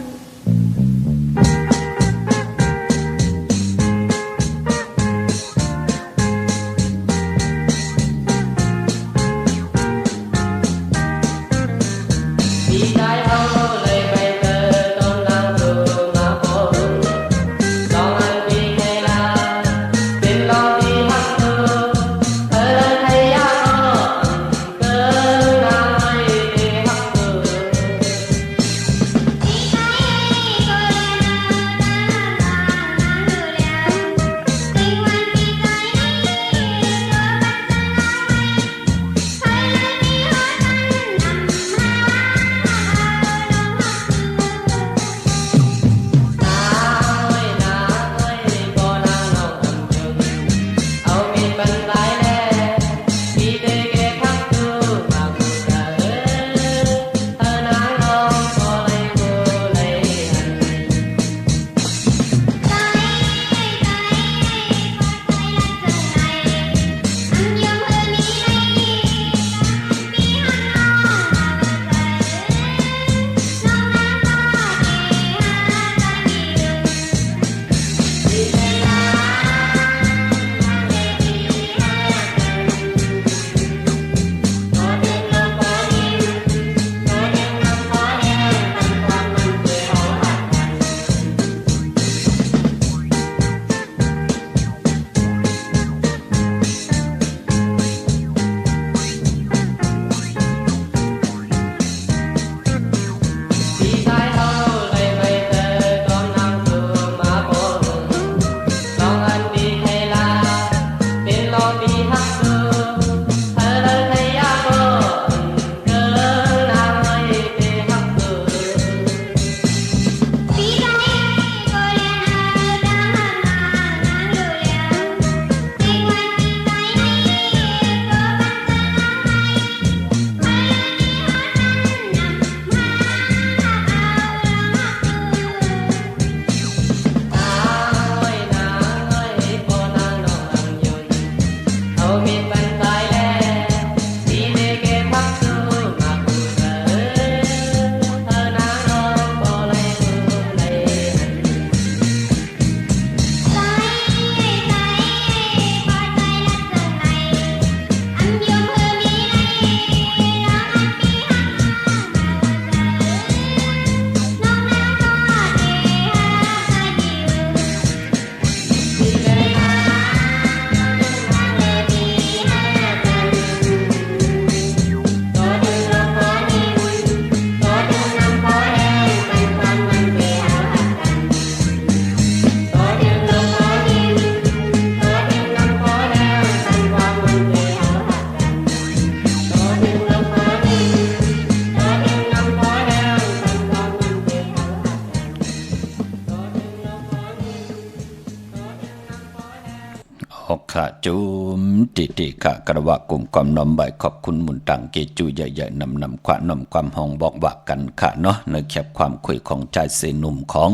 จุมติค่ะกระวะกลุ่มความน้อมใบขอบคุณหมุนตังเกจูใหญ่ๆนำความน้อมความห้องบอกว่ากันค่ะเนาะในแคบความคุยของใจเสหนุ่มของ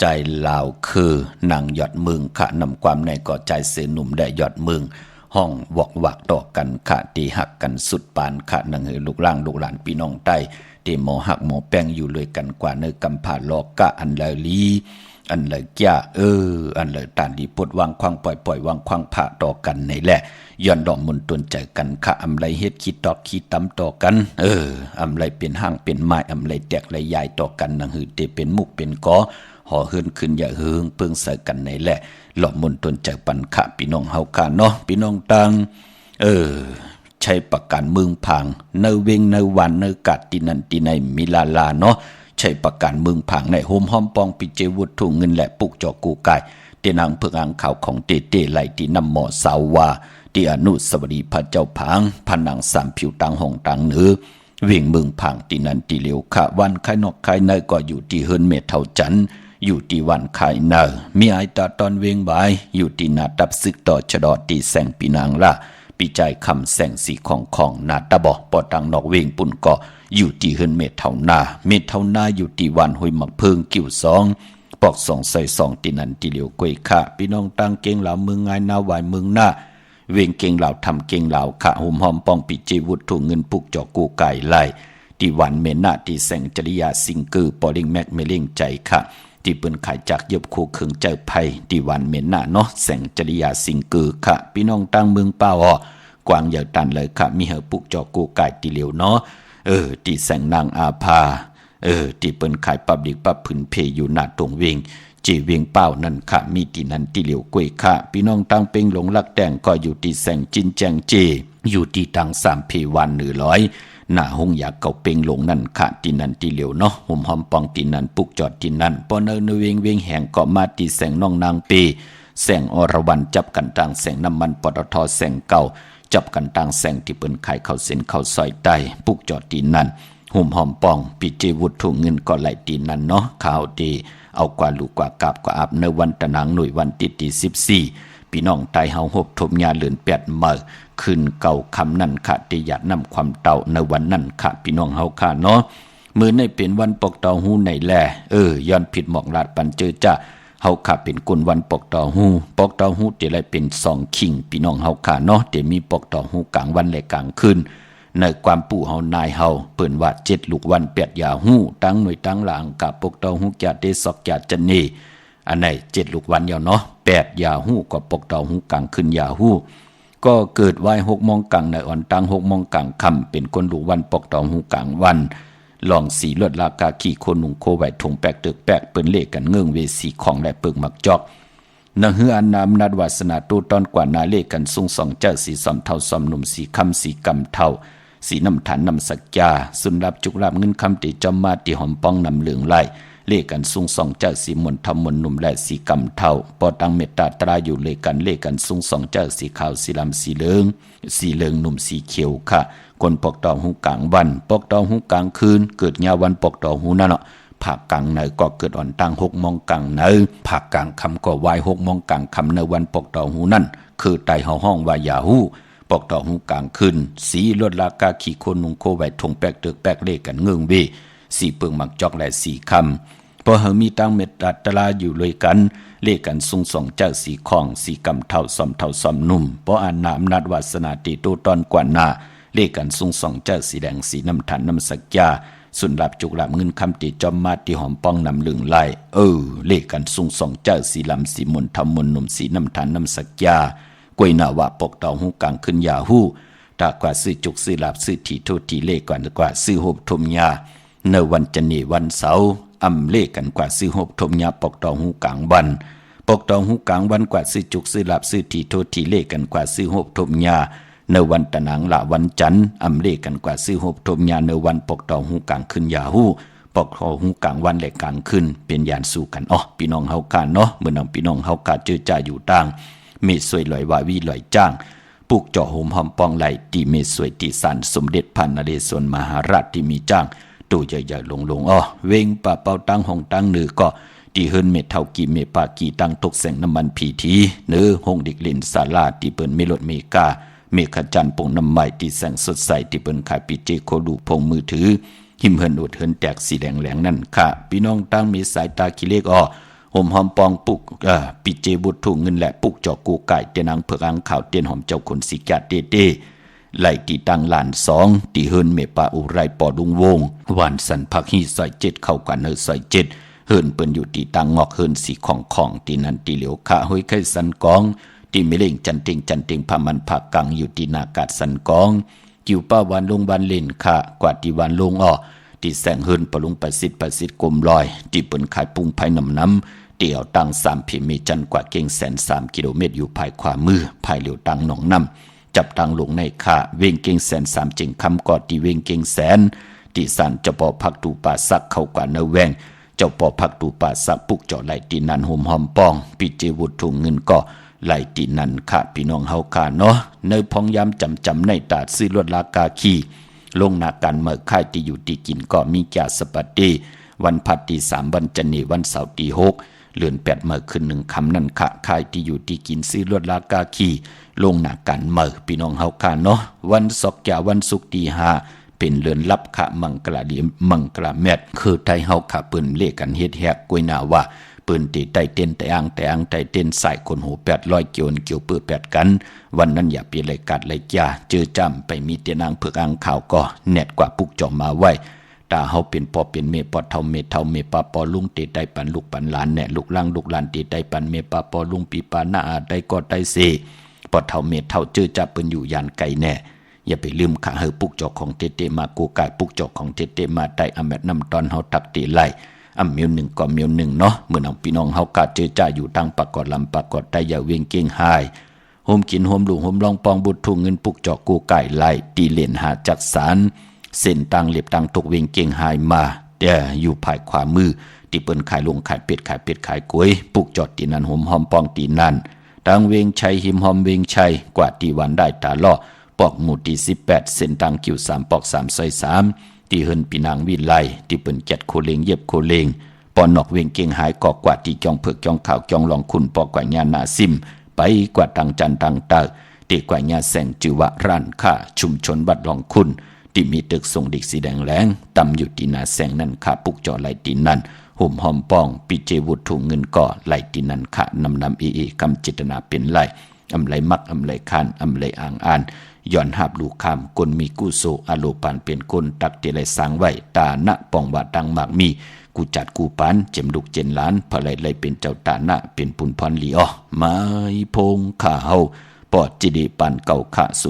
ใจลาวคือนางยอดเมืองค่ะนำความในก่อใจเสหนุ่มได้ยอดเมืองห้องบอกวักต่อกันค่ะตีหักกันสุดปานค่ะนังเฮลูกล่างลูกหลานพี่น้องใต้ตีหมอหักหมอแป้งอยู่เลยกันกว่าเนื้อกำผาลอกกะอันเลยลีอันเลยแก่อันเลยตานดีปดวางควางปล่อยวางควางผ่าต่อกันในแหละย้อนดอกมุนตนใจกันค่ะอำไรเฮ็ดคิดตอกคิดตำต่อกันอำไรเป็นห้างเป็นไม้อำไรแตกไรยายต่อกันนังหือเตเป็นมุกเป็นกอห่อเฮือนขึ้นอย่าเฮืองเพิ่งใส่กันในแหละหลอกมุนตนใจปันค่ะพี่น้องเฮาค่ะเนาะพี่น้องตังใช้ประกันเมืองพังเนเวงเนวันเนกัดตีนันตีในมิลาเนาะใช้ประกันเมืองผังในโฮมห้อมปองปิเจวุฒถุงเงินและปุกจอกูไก่เตนางเพื่ออ่างข่าวของเตไหลที่นำหมอสาววาที่อนุสวรีพระเจ้าผังผนังสามผิวตังห้องตังเหนือเวียงเมืองผังตีนันตีเหลียวขะวันไข่นอกไข่ในก็อยู่ที่เฮิรนเมเท่าจันอยู่ที่วันไข่เนอมีไอตาตอนเวียงบายอยู่ที่นาตับซึกต่อชะดอตีแสงปีนางละปีใจคำแสงสีของนาตาบอปอตังนอกเวงปุ่นเกาะอยู่ที่เฮิรนเมเท่านาอยู่ที่วันห้วยมักเพิงกิ่วสองปอกสองใส่สองตีนันตีเหลียวกวยค่ะพี่น้องตังเก่งเหล่าเมืองงายนาวายเมืองหน้าเวงเก่งเหล่าทำเก่งเหล่าขะหุ่มหอมปองปิเจวุฒถุงเงินปุกจอกูไก่ไล่ที่วันเมนาที่แสงจริยาสิงกือปอลิงแม็กเมลิงใจค่ะที่เปิ้นขายจากเย็บคู่ขึงเจอภัยที่วันเมนาเนาะแสงจริยาสิงกือค่ะพี่น้องตังเมืองเป้ากวางใหญ่ตันเลยค่ะมีเหอปุกจอกูไก่ตีเหลียวเนาะที่แสงนางอาภาที่เปิ้นขายปับดิกปับผืนเพอยู่หน้าตรงเวงจีเวียงเป้านั่นค่ะมีที่นั่นที่เหลียวกวยค่ะพี่น้องตังเป็งหลงลักแดงก็อยู่ที่แสงจินแจงเจอยู่ที่ตังสามเพวัน100หน้าหงอยากเก่าเป็งหลงนั่นค่ะที่นั่นที่เหลียวเนาะหุ่มหอมปองที่นั่นปุกจอดที่นั่นปอเนเวงแห่งก็มาที่แสงน้องนางเปแสงอรวรรณจับกันตังแสงน้ำมันปตทแสงเก่าจับกันตังแสงที่เปิ้นขายเข้าเส้นเข้าซอยใต้ปุกจอดที่นั่นหุ่มหอมปองปิเจวุฒถุงเงินก็ไหลตีนั่นเนาะข่าวดีเอากว่าลูกกว่ากาบกว่าอาบในวันตะนางหน่วยวันที่14พี่น้องไตเฮาหบทมยาเลือน8เมื่อคืนเก่าคำนั่นค่ะที่อยากนำความเต่าในวันนั้นค่ะพี่น้องเฮาค่ะเนาะมื้อในเป็นวันปกตอฮู้ในแลย้อนผิดหมอกลาดปันเจอจ้าเฮาค่ะเป็นกุนวันปกตอฮู้ที่ไรเป็น2ขิงพี่น้องเฮาค่ะเนาะที่มีปกตอฮู้กลางวันและกลางคืนในความปู่เฮานายเฮาเปิ้นว่า7ลูกวัน8ยาฮู้ตั้งหน่วยตั้งหลังกับปกตอฮู้แก่เตซอกแก่จันนีอันไหน7ลูกวันยาวเนาะ8ยาฮู้ก็ปกตอฮู้กลางคืนยาฮู้ก็เกิดไว้6 โมงกลางในอ่อนตั้ง6 โมงกลางค่ำเป็นคนลูกวันปกตอฮู้กลางวันลองสีลวดลากาขี่คนนุ่งโคไว้ถุงแปกตึกแปกเปิ้นเลขกันเงื่องเวสีของและเปิงมักจอกนังเฮืออันนามนัดวาสนาตูตอนกว่านาเลขกันสูงสองเจ้าสีสอมเท่าสอมหนุ่มสีคำสีกำเท่าสีน้ำฐานน้ำสักยาสุนรับจุกรับเงินคำติจอมมาติหอมป้องนำเหลืองไล่เลขกันสูงสองเจ้าสีมนทำมนหนุ่มและสีกำเท่าปอตังเมตตาตราอยู่เลขกันสูงสองเจ้าสีขาวสีลำสีเหลืองหนุ่มสีเขียวค่ะคนปกตองหูกลางวันปกตองหูกลางคืนเกิดยาวันปกตองหูนั่นเนาะภาคกลางในก็เกิดอ่อนตั้ง6 โมงกลางในภาคกลางคำก็วาย6 โมงกลางคำในวันปกตองหูนั่นคือไตเฮาห้องว่ายาหูปกตองหูกลางคืนสีลวดลากาขี่คนนุ่งโคไว้ทงแปกตึกแปกเลขกันเงื่องเวสีเปิงมักจอกและสีคำพอเฮามีตั้งเม็ดตัดตลาอยู่เลยกันเลขกันสูงสองเจ้าสีของสีกำเท่าสอมนุ่มเพราะอ่านนามนัดวาสนาติโตตอนกว่าหน้าเลขกันสูงสองเจ้าสีแดงสีน้ำฐานน้ำสักยาสุนรับจุกหลับเงินคำติจอมมาที่หอมป้องนำเหลืองไล่เลขกันสูงสองเจ้าสีลำสีมนทำมนหนุ่มสีน้ำฐานน้ำสักยากวยนาวะปกตองหูกลางขึ้นยาหูตากว่าซื้อจุกซื้อหลับซื้อทีโททีเลขกว่าซื้อหบทมยาในวันจันทร์วันเสาร์อำเลขกันกว่าซื้อหบทมยาปกตองหูกลางวันปกตองหูกลางวันกว่าซื้อจุกซื้อหลับซื้อทีโททีเลขกันกว่าซื้อหบทมยาในวันตะนางละวันจันทร์อำเลขกันกว่าซื้อหบทมยาในวันปกตองหูกลางขึ้นยาหูปกตองหูกลางวันและกลางขึ้นเป็นยานสู้กันพี่น้องเฮากันเนาะเมื่อนำพี่น้องเฮากันเจอจ่าอยู่ต่างเมสวยลอยวาวีลอยจ้างปลูกเจาะโหมหอมปองไหลตีเมสวยตีสันสมเด็จพันนเรศวรมหาราชที่มีจ้างตู้ใหญ่ๆลงเวงป่าเป่าตั้งห้องตั้งหนือก็ ที่เฮิรนเมเท่ากีเมปากีตั้งตกแสงน้ำมันพีทีเนื้อห้องเด็กเล่นศาลาที่เปิ้นเมลดเมกาเมฆจันทร์ปงน้ำใหม่ที่แสงสดใสที่เปิ้นขายปีเจโคดูพงมือถือหิมเฮินอดเฮินแตกสีแดงแหลงนั่นค่ะพี่น้องตั้งมีสายตาขี้เล็กอ้อห่มหอมปองปุกปีเจบุตรถูกเงินและปุกจอกกูไก่เตียนางเผือกอังข่าวเตียนหอมเจ้าคนสีกาเต้ไหลตีตังหลานสองตีเฮินเมปาอุไรปอดุงวงวันสันพักฮีซอยเจ็ดเข้ากันเฮอซอยเจ็ดเฮินเปิ้นอยู่ตีตังงอกเฮินสีของตีนันตีเหลียวขาห้อยไข่สันกองตีไม่เล่งจันเต็งพามันผักกังอยู่ตีนากาศสันกองกิวป้าวันลงวันเล่นขากว่าตีวันลงอ้อตีแสงเฮินปะลุงประสิทธิ์กลมลอยตีเปิ้นขายปุงไผ่น้ำเตี่ยวตัง3พิมีจันกว่าเก่งแสน3กิโลเมตรอยู่ภายขวามือภายเหลียวตังหนองน้ำจับตังลงในขาเวงเก่งแสน3จึงคำกอดตีเวงเก่งแสนตีสันเจ้าปอพักตูป่าสักเข้ากว่าเนแวงเจ้าปอพักตูป่าสักปุกเจาะไหลตีนันห่มหอมปองปีเจวุฒถุงเงินก็ไหลตีนันขาพี่น้องเฮาขาเนาะเนพองย้ำจำในตาซื้อลวดลากาขีลงนาการเมื่อค่ายที่อยู่ตีกินก็มีแก่สปัตตีวันพัดตี3วันจันนีวันเสาร์ตี6เลือน8เมื่อขึ้น1คำนั่นขะค่ายที่อยู่ที่กินซื้อลวดลากาขีลงหนากันเมื่อพี่น้องเฮาค่ะเนาะวันศกแก่วันศุกร์ตี5เป็นเลือนลับขะมังกลาเดียมมังกลาแมดคือไทยเฮาค่ะเปิ้นเลกันเฮ็ดแฮกกวยหน้าว่าเปิ้นตีไตเต้นแต่อังไตเต้นใส่คนหู800เกี่ยวเปื้อ8กันวันนั้นอย่าเปลี่ยนเลยกัดเลยจ้าเจอจำไปมีเตียนางเผือกอังข่าวก็แน่ดกว่าปุกจอมมาไว้ตาเฮาเป็นปอเป็นเมปอเท่าเมปาปอลุงเตไตปันลูกปันหลานแน่ลูกหลานเตไตปันเมปาปอลุงปีปาหน้าได้ก็ได้เสปอเท่าเมเท่าเจอจะเปิ้นอยู่ยานไกลแน่อย่าไปลืมขาเฮอปุกจอกของเตมากูกายปุกจอกของเตมาได้อแมดน้ำตอนเฮาตักตีไล่เมียวหนึ่งก็เมียวหนึ่งเนาะเมื่อน้องพี่น้องเฮากะเจอจ้าอยู่ตั้งปากกอดลำปากกอดได้อย่าเวียงเก่งหายโฮมกินโฮมลุงโฮมลองปองบุตรทุ่งเงินปุกจอกกูไก่ไล่ตีเหรียญหาจักสารเส้นตังเล็บตังตกเวียงเก่งหายมาแต่อยู่ภายขวามือตีเปิ้นขายลงขายเป็ดขายกล้วยปุกจอดตีนันโฮมหอมปองตีนันตังเวียงชัยหิมหอมเวียงชัยกว่าตีวันได้ตาล่อปอกหมู่ตี18เส้นตังกิ่ว3ปอก3ซอย3ตีเฮินปีนางวิไลตีเปิ้นแกดโคเลงเย็บโคเลงปอนอกเวียงเก่งหายกอกว่าตีจองเผือกจองขาวจองลองคุณปอกว่าญาณาซิมไปกว่าตังจันตังเตอตีกว่าญาแสงจือวะร้านค้าชุมชนบัดลองคุณที่มีตึกส่งเด็กสีแดงแหลงตำอยู่ตีนาแสงนั่นขาปุกจอไหลตีนั่นห่มหอมปองปีเจวุฒถุงเงินก่อไหลตีนั่นขานำเอคำจิตนาเป็นไหลอำไหลมักอำไหลคานอำไหลอ่างอ่านย้อนหับลูกคำกลมีกู้โซอโลปานเป็นคนตักเตไหลสางไว้ตาณะปองว่าดังมากมีกูจัดกูปานเจ็มลูกเจนล้านพะไหลเป็นเจ้าตาณะเป็นปุนพรลีอ้อไม้พงข้าเฮาปอดจิดีปันเก่าขะ06246499249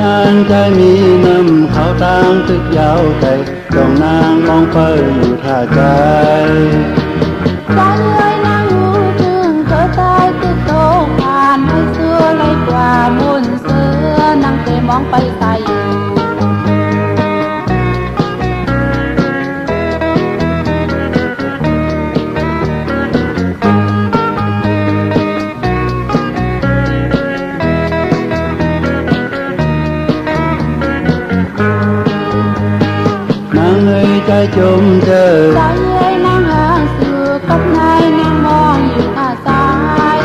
นางใจมีน้ำเขาตางตึกยาวไกลจ้องนางมองเปิดอยู่ท่าใจใจเลยนางหูถึงเธอตายตึกโตผ่านให้เสื้อไรกว่ามุนเสือนางเตมองไปใส่ใจจมเจอใจเอ้ยนางหางสื่อกับนายนางมองอยู่ท่าซ้าย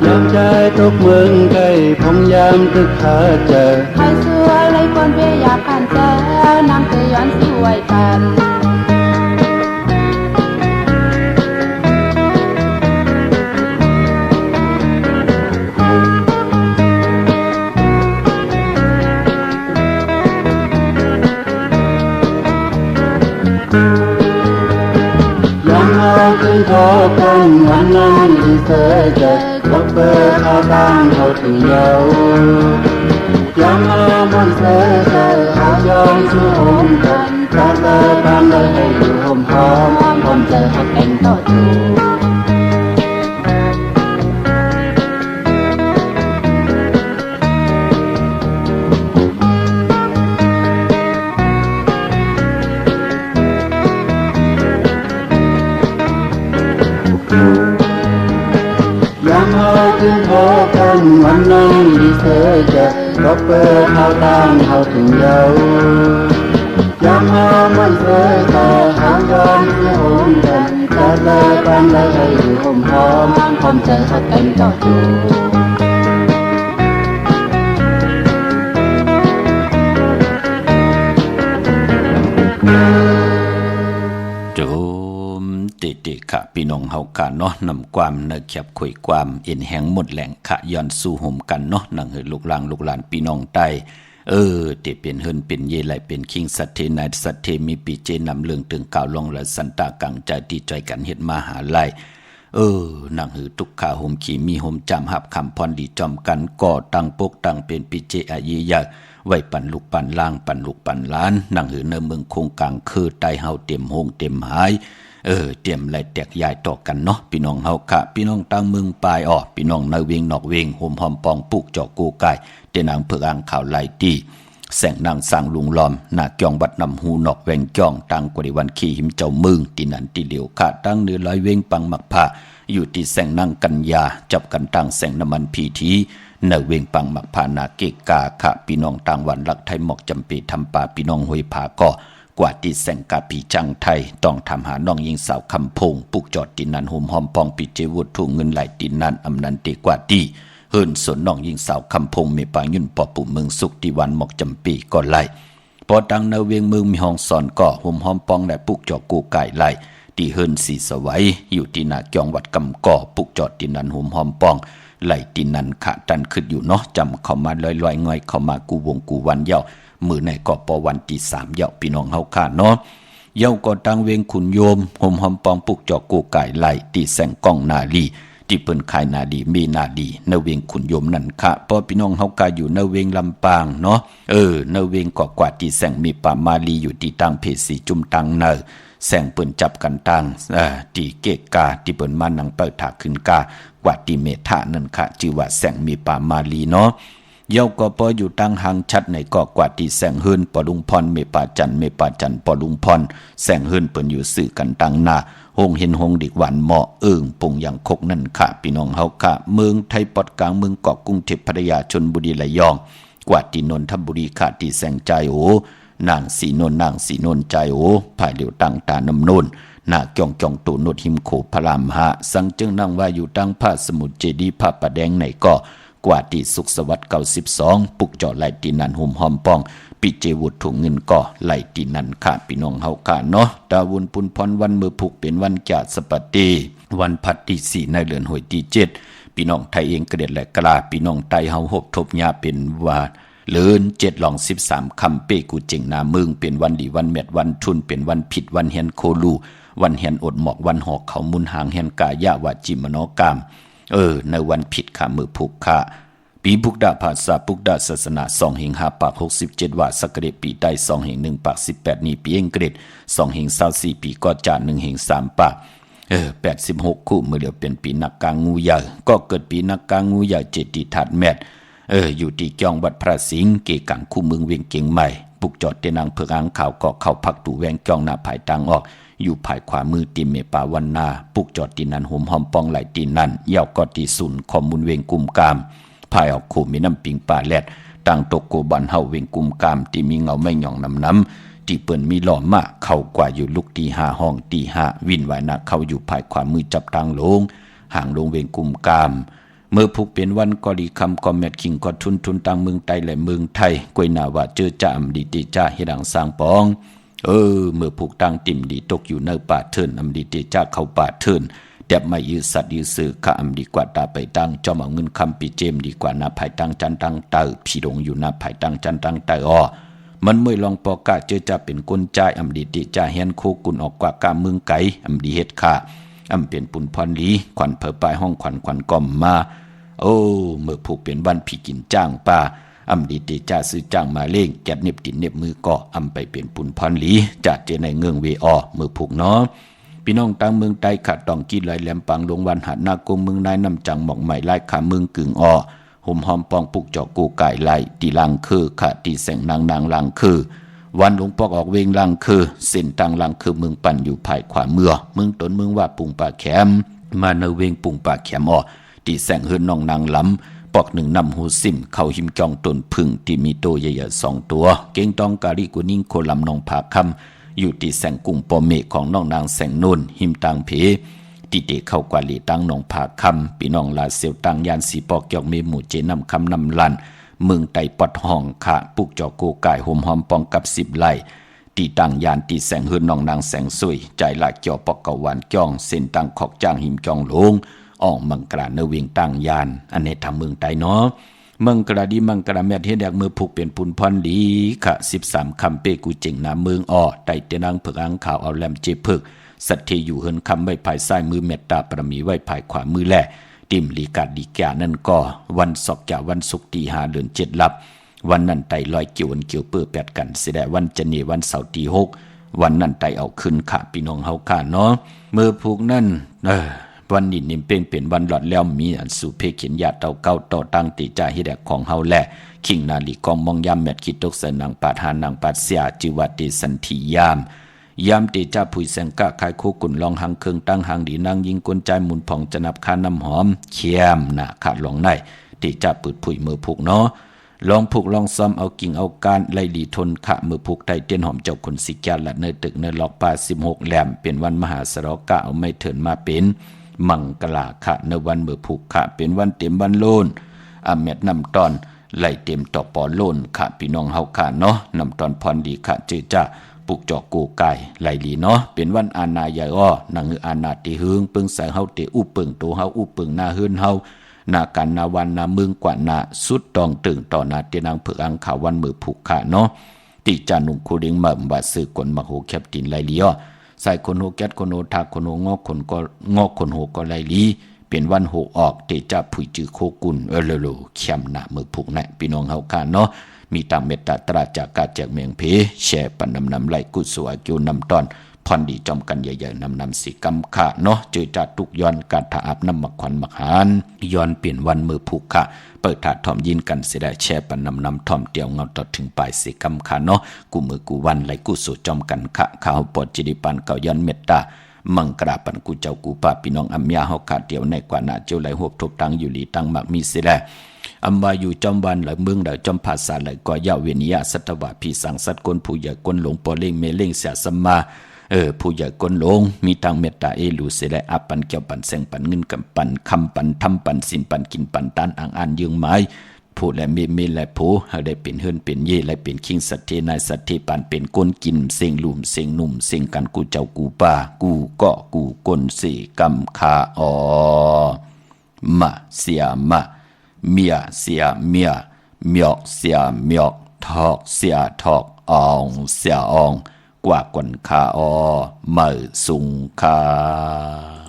ยามใจตกเมืองไกลพงยามตึกขาเจอให้เสื้อไรคนเบียอยากผ่านเจอนางเตยย้อนสวยกันขึ้นขอกันวันนั้นที่เธอจะกบเบอร์ข้าวตั้งเขาถึงเยายังเอามันเธอเขายอมสู้หอมกันถ้าเธอตามเลยให้อยู่หอมเจอเขาเป็นต่อจู เสือเจอก็เปิดเขาตั้งเขาถึงเยาวยามเฮามันเสือเจอเขายอมเสียหงกันจะเลิกกันได้ให้อยู่หอมหอมหอมใจหักกันต่อจูติค่ะพี่น้องเฮากันเนาะนำความเนเขียบคุยความเอ็นแหงหมดแหล่งขะย้อนสู่ห่มกันเนาะนังเฮลูกหลานพี่น้องใต้ติเป็นเฮินเป็นเยไหลเป็นคิงสัตเทนายสัตเทมีปีเจนำเรื่องถึงกล่าวลงและสันตากังใจที่ใจกันเฮ็ดมาหาไลนังหือทุกขาห่มขี่มีห่มจำหับคำพรดีจอมกันก่อตั้งปกตั้งเป็นปีเจอายียากไว้ปั่นลูกปั่นล่างปั่นลูกปั่นล้านนังหือเนเมืองคงกลางคือใต้เฮาเต็มหงเต็มหายเตรียมไหลแตกยายต่อกันเนาะพี่น้องเฮาค่ะพี่น้องตั้งเมืองปลายพี่น้องในเวงนอกเวงห่มหอมปองปุกจอกกูไก่เตนางเผือกอ่างข่าวไหลตีแสงนางสร้างลุงล้อมหน้าเกียงบัดนำหูนอกแวงจ้องตั้งกว่าวันขี่หิมเจ้าเมืองตีนันตีเหลียวค่ะตั้งเนื้อลอยเวงปังหมักผ้าอยู่ที่แสงนางกัญญาจับกันตั้งแสงน้ำมันพีทีเนเวงปังหมักผ้านาเกกาค่ะพี่น้องต่างวันรักไทยหมอกจำปีทำป่าพี่น้องห้วยผาก็กว่าที่แสงกาปีจังไทยต้องทำหาน้องยิงสาวคำพงปุกจอดตินันห่มหอมปองปิเจวุฒถูกเงินไหลตินันอำนันเตกว่าที่เฮิรนสนน้องยิงสาวคำพงเมปางยุ่นปอปุ่มเมืองสุขที่วันหมอกจำปีก็ไหลพอดังในเวียงเมืองมีห้องสอนก็ห่มหอมปองและปุกจอดกูไก่ไหลที่เฮิรนสีสวัยอยู่ที่นาเกียงวัดกำก่อปุกจอดตินันห่มหอมปองไหลตินันขะตันขึ้นอยู่เนาะจำเข้ามาลอยๆง่อยเข้ามากูวงกูวันเย้ามือในก็ปวันที่3เย้าพี่น้องเฮาค่ะเนาะเย้าก็ตั้งเวงขุนโยมห่มหอมปองปุกจอกูไก่ไหลที่แสงก้องนาลีที่เปิ้นขายนาดีมีนาดีเนเวงขุนโยมนั่นค่ะเพราะพี่น้องเฮากาอยู่เนเวงลำปางเนาะเนเวงก็กว่าที่แสงมีป่ามาลีอยู่ที่ตั้งเพสีจุ่มตังเนแสงเปิ้นจับกันตั้งที่เกกาที่เปิ้นมานังเปิดถาขึ้นกากว่าที่เมธานั่นค่ะชื่อว่าแสงมีป่ามาลีเนาะเย้าก็พออยู่ตั้งหางชัดในก็กว่าที่แสงเฮิรนปอลุงพรเมป่าจันปอลุงพรแสงเฮิรนเปิ้นอยู่สื่อกันตั้งหน้าหงเห็นหงดิกหวานเหมาะปุ่งอย่างคกนั่นค่ะพี่น้องเฮาค่ะเมืองไทยปอดกลางเมืองเกาะกรุงเทพพัทยาชลบุรีระยองกว่าที่นนทบุรีค่ะที่แสงใจนางสีนนใจภายเหลียวตั้งตาน้ำนนหน้าเกียงตูนดหิมโขพระรามหะสังจึงนั่งว่าอยู่ตั้งพระสมุทรเจดีย์พระประแดงในก็กว่าที่สุขสวัสดิ์92ปุกจอไหลตีนันห่มหอมปองปิเจวุฒถุงเงินก็ไหลตีนันค่ะพี่น้องเฮาค่ะเนาะดาวุนปุนพรวันมือผูกเป็นวันจาสปฏิวันพัดที่4ในเดือนหวยที่7พี่น้องไทยเองเกลียดและกล้าพี่น้องไตเฮาหบทบยาเป็นว่าเลิน7ลอง13คำเป้กูเจงนาเมืองเป็นวันดีวันเม็ดวันทุนเป็นวันผิดวันเฮียนโคลูวันเฮียนอดหมอกวันหอกเขามุนหางเฮียนกายะวาจิมโนกรรมในวันผิดค่ะมือผูกค่ะปีพุกดาภาษาพุกดาศาสนา2หิง5ปาก67ว่าสักเดปีใต้2หิง1ปาก18นี้ปีอังกฤษ2หิง24ปีก็จาน1หิง3ปาก86คู่มือเดียวเป็นปีนักกางงูใหญ่ก็เกิดปีนักกางงูใหญ่เจดีถาดแมทอยู่ที่เกียงวัดพระสิงห์เกกังคู่เมืองเวียงเกียงใหม่ปุกจอดเตนางเผือกอ่างข่าวก็เข้าพักตูแวงเกียงหน้าภายตังออกอยู่ภายขวามือตีเมปาวันนาปุกจอดตีนันห่มหอมปองไหลตีนันเย้าก็ตีสุนข้อมูลเวงกุมกามภายออกขู่มีน้ำปิงป่าแลดตั้งตกโกบันเฮาเวงกุมกามที่มีเงาไม่หย่องน้ำที่เปิ้นมีหล่อมากเข้ากว่าอยู่ลุกตี5ห้องตี5วินไว้นะเข้าอยู่ภายขวามือจับทางลงห่างลงเวงกุมกามเมื่อผูกเป็นวันกอดีคำกอมแมดคิงก็ทุนต่างเมืองไทยและเมืองไทยกวยนาว่าเจอจ่าอำดีติจ่าเฮดังสร้างปองเมื่อผูกตั้งติ่มดีตกอยู่ในป่าเทินอำดีติจ่าเข้าป่าเทินเด็บไม่ยืดสัตว์ยืดสื่อข้าอำดีกว่าตาไปตั้งจอมเอาเงินคำปีเจมดีกว่านาภายตั้งจันตั้งเตอพี่ดงอยู่นาภายตั้งจันตั้งเตอมันเมื่อลองปอกะเจอจ่าเป็นก้นใจอำดีติจ่าเฮียนโคกุนออกกว่ากาเมืองไก่อำดีเฮ็ดค่ะอำเป็นปุ่นพรลีขวัญเผอปลายห้องขวัญก่อมมาเมื่อผูกเป็นวันพี่กินจ้างป่าอำดีติจ่าซื้อจ้างมาเล่งแกดเน็บตินเน็บมือก็อำไปเป็นปุ่นพรลีจัดเจในเงืองเวอเมื่อผูกเนาะพี่น้องต่างเมืองใต้ขาดต้องกินลอยแหลมปังลงวันหัดนากงเมืองนายนำจังหมอกใหม่ไล่ขาเมืองกึ่งห่มหอมปองปุกจอกกูไก่ไล่ตีลังคือขาตีแสงนางลังคือวันหลวงปอกออกเวงลังคือเส้นตังลังคือเมืองปั่นอยู่ภายขวาเมืองตนเมืองว่าปุงป่าแขมมาเนเวงปุงป่าแขมตีแสงเฮือนน้องนางลำ ปอกหนึ่งนำหูซิมเข้าหิมจองตนพึ่งที่มีโตใหญ่ๆ2 ตัวเก่งตองกาลิกุนิ่งโคลำนองผาคำอยู่ที่แสงกุ้งปอเมฆของน้องนางแสงนุ่นหิมตังเพติเตเข้ากว่าลีตั้งนองผาคำพี่น้องลาเซียวตังยานสีปอกยอกเมหมู่เจนำคำนำลันเมืองไตปอดห้องขะปุกจอโกกายโฮมหอมปองกับ10 ไร่ตีตังยานตีแสงหืนน้องนางแสงสุยใจหลากเกี่ยวปอกกะวันจ้องเส้นตังขอกจ้างหิมจองลงออกมังกราเนวิงตังยานอันนี้ทำเมืองไตเนาะเมืองกระดีมังกระแมทเฮ็ดแดกมือผูกเป็นปุนพรดีขะ13คำเปกูเจ๋งนาเมืองอ้อไตเตนังเผึกอังขาวเอาแหลมเจพึกสัตเทอยู่เฮินคำไว้ภายซ้ายมือเมตตาปรมีไว้ภายขวามือแลติมลีกาดดีแก่นั่นก็วันศอกแก่วันศุกร์ที่5 เดือน 7ลับวันนั้นไตลอยเกี่ยววันเกี่ยวเปื้อแปดกันเสียได้วันจันทร์วันเสาร์ที่6วันนั้นไตเอาขึ้นขะพี่น้องเฮาค่ะเนาะมือผูกนั่นวันนี้นิ่มเป้งเป็นวันหลอดแล้วมีอันสู่เพเขียนญาติเต่าเก้าต่อตั้งติจ่าเฮ็ดของเฮาแลคิงนาลีกองมองยามแมทคิดตกใส่นางปาทานนางปัดเสียจิวัติสันติยามติจ่าผุยแสงกะคายโคกุนลองหังเคืองตั้งหังดีนางยิงกลใจหมุนผ่องจะนับคาน้ำหอมเขี้ยมนะขาดลองในติจ่าปืดผุยมือผูกเนาะลองผูกลองซ้อมเอากิ่งเอาการไล่ดีทนขะมือผูกไตเตียนหอมเจ้าคนสิกาละเนตึกเนหลอกป่า16แหลมเป็นวันมหาสรกะเอาไม่เถินมาเป็นมังกลาขะในวันมือผูกขะเป็นวันเต็มวันโลนอาเม็ดนำตอนไล่เต็มต่อปอโลนขะพี่น้องเฮาขะเนาะนำตอนพรดีขะจือจ้าปุกจอกกูกายไล่ลีเนาะเป็นวันอาณาใหญ่อ้อนางอาณาติหึงปึงใส่เฮาเตอุปึงโตเฮาอุปึงหน้าหืนเฮานากันนาวันนาเมืองกว่านาสุดตองตึงต่อนาเตนางเผือกอังขาววันมือผูกขะเนาะติจานุงคูดิงมั่มบาซื้อกลมาโหแคบตินไล่ลีอ้อใส่คนโหแก๊สคนโหทาคนโหงอกคนก็งอกคนโหก็ไล่ลีเป็นวันโหออกเตจะผุยจือโคกุนโลเข้มหน้ามือผูกแน่พี่น้องเฮาค่ะเนาะมีตามเมตตาตราจากกาจากเมียงเพแช่ปันนำไหลกุศลกิวนำตอนพรดีจอมกันใหญ่ๆนำสีกำขะเนาะเจอจัดทุกย้อนการถาอาบน้ำมักขวัญมักหานย้อนเปลี่ยนวันมือผูกขะเปิดถาดทอมยินกันเสียได้แช่ปันนำทอมเตียวเงาต่อถึงปลายสีกำขะเนาะกูมือกูวันไหลกุศลจอมกันขะข้าวปอดจิริปันเก่าย้อนเมตตามังกราปันกูเจ้ากูป้าพี่น้องอัมยาเฮาขาดเดียวในกว่านาเจ้าไหลหวบทบตังอยู่หลีตังมักมีเสียได้อัมวาอยู่จอมวันไหลเมืองไหลจอมภาษาไหลก่อยาเวนิยะสัตวะพีสังสัตกลผู้ใหญ่กลหลงปอเล่งเมเล่งเสียสมาผู้ใหญ่กลหลงมีทางเมตตาเอลูเสไลอัปปันเกี่ยวปันแสงปันเงินกับปันคำปันทำปันสินปันกินปันตานอ่างอ่านยืงไม้ผู้และมีและผู้ให้ได้เป็นเฮือนเป็นเย่และเป็นคิงสัตเทนายสัตเทปันเป็นก้นกินเสียงหลุมเสียงหนุ่มเสียงกันกูเจ้ากูป่ากูเกาะกูก้นสี่กำคาอมาเสียมาเมียเสียเมียเมียกเสียเมียกทอกเสียทอกอองเสียอองกว่ากวนคาอมือสุงคา